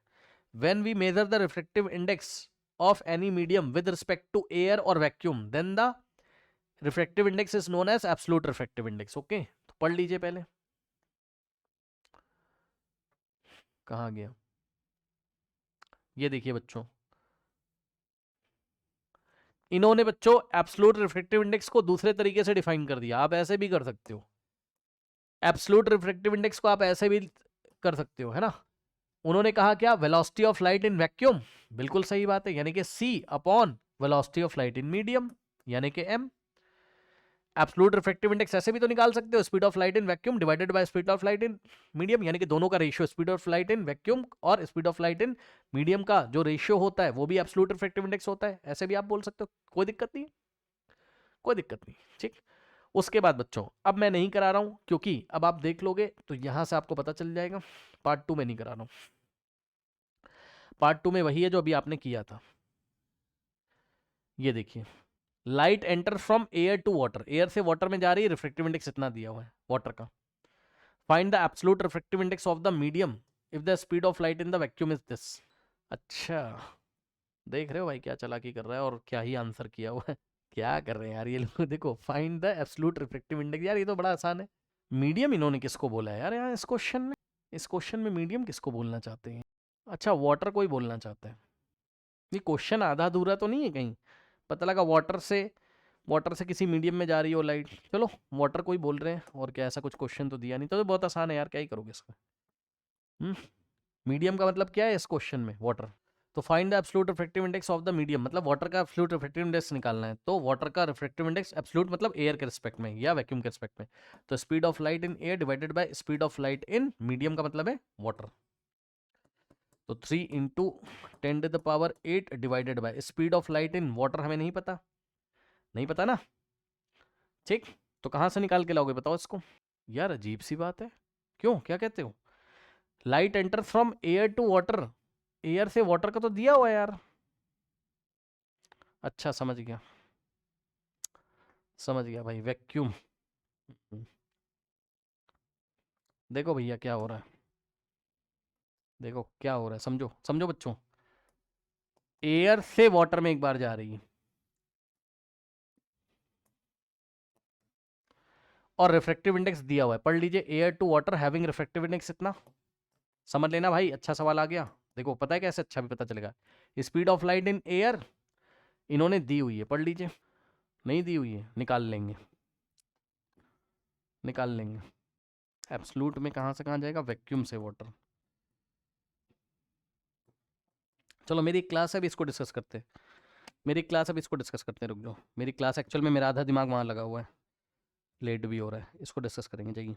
when we measure the refractive index of any medium with respect to air और vacuum, then the refractive index is known as absolute refractive index. Okay, तो पढ़ लीजिए पहले, कहाँ गया, ये देखिए बच्चों, इन्होंने बच्चों एब्सोल्यूट रिफ्रैक्टिव इंडेक्स को दूसरे तरीके से डिफाइन कर दिया। आप ऐसे भी कर सकते हो, एब्सोल्यूट रिफ्रैक्टिव इंडेक्स को आप ऐसे भी कर सकते हो, है ना। उन्होंने कहा क्या, velocity of light in vacuum, बिल्कुल सही बात है, यानी कि c upon velocity of light in medium, यानी कि m। एब्सोल्यूट रिफ्रैक्टिव इंडेक्स ऐसे भी तो निकाल सकते हो, speed of light in vacuum divided by speed of light in medium, यानी कि दोनों का ratio, speed of light in vacuum और speed of light in medium का जो रेशियो होता है वो भी एब्सोल्यूट रिफ्रैक्टिव इंडेक्स होता है। ऐसे भी आप बोल सकते हो, कोई दिक्कत नहीं, कोई दिक्कत नहीं, ठीक। उसके बाद बच्चों, अब मैं नहीं करा रहा हूं क्योंकि अब आप देख लोगे तो यहां से आपको पता चल जाएगा। पार्ट 2 में नहीं करा रहा हूं, पार्ट 2 में वही है जो अभी आपने किया था। ये देखिए, light enter from air to water, air से वाटर में जा रही है, रिफ्रैक्टिव इंडेक्स इतना दिया हुआ है वाटर का। Find the absolute refractive index of the medium if the speed of light in the vacuum is this. अच्छा, देख रहे हो भाई क्या चालाकी कर रहा है और क्या ही आंसर किया हुआ है। क्या कर रहे हैं यार ये लोग, देखो find the absolute refractive index, यार ये तो बड़ा आसान है। मीडियम इन्होंने किसको बोला है यार, यहाँ इस क्वेश्चन में, इस क्वेश्चन में मीडियम किसको बोलना चाहते हैं। अच्छा, वाटर को ही बोलना चाहते हैं। ये क्वेश्चन आधा अधूरा तो नहीं है कहीं, पता लगा वाटर से किसी मीडियम में जा रही हो लाइट। चलो वाटर को ही बोल रहे हैं, और क्या, ऐसा कुछ क्वेश्चन तो दिया नहीं, तो बहुत आसान है यार, क्या ही करोगे इसका। मीडियम का मतलब क्या है इस क्वेश्चन में, वाटर। तो find the absolute refractive index of the medium, मतलब वाटर का एब्सोल्यूट रिफ्रैक्टिव इंडेक्स निकालना है। तो वाटर का रिफ्रैक्टिव इंडेक्स एब्सोल्यूट मतलब एयर के रिस्पेक्ट में या वैक्यूम के रिस्पेक्ट में, तो speed of light in air divided by speed of light in medium का मतलब है वाटर। तो 3 into 10⁸ divided by speed of light in water, हमें नहीं पता, नहीं पता ना, ठीक। तो कहाँ से निकाल के लाओगे बताओ इसको। यार अजीब सी बात है, क्यों, क्या कहते हो। Light enter from air to water, air से वाटर का तो दिया हुआ है यार। अच्छा समझ गया, समझ गया भाई, वैक्यूम। देखो भैया क्या हो रहा है, देखो क्या हो रहा है, समझो समझो बच्चों। एयर से वाटर में एक बार जा रही है, और रिफ्रैक्टिव इंडेक्स दिया हुआ है, पढ़ लीजिए, air to water having refractive index इतना। समझ लेना भाई, अच्छा सवाल आ गया। देखो पता है कैसे, अच्छा भी पता चलेगा। Speed of light in air इन्होंने दी हुई है, पढ़ लीजिए। नहीं दी हुई है, निकाल लेंगे, निकाल लेंगे। एब्सोल्यूट में कहाँ से कहाँ जाएगा, वैक्यूम से वाटर। चलो मेरी एक क्लास है, अभी इसको डिस्कस करते हैं, मेरी क्लास अभी इसको डिस्कस करते हैं, रुक जाओ। मेरी क्लास एक्चुअल में मेरा आधा दिमाग वहाँ लगा हुआ है, लेट भी हो रहा है, इसको डिस्कस करेंगे, जाइए।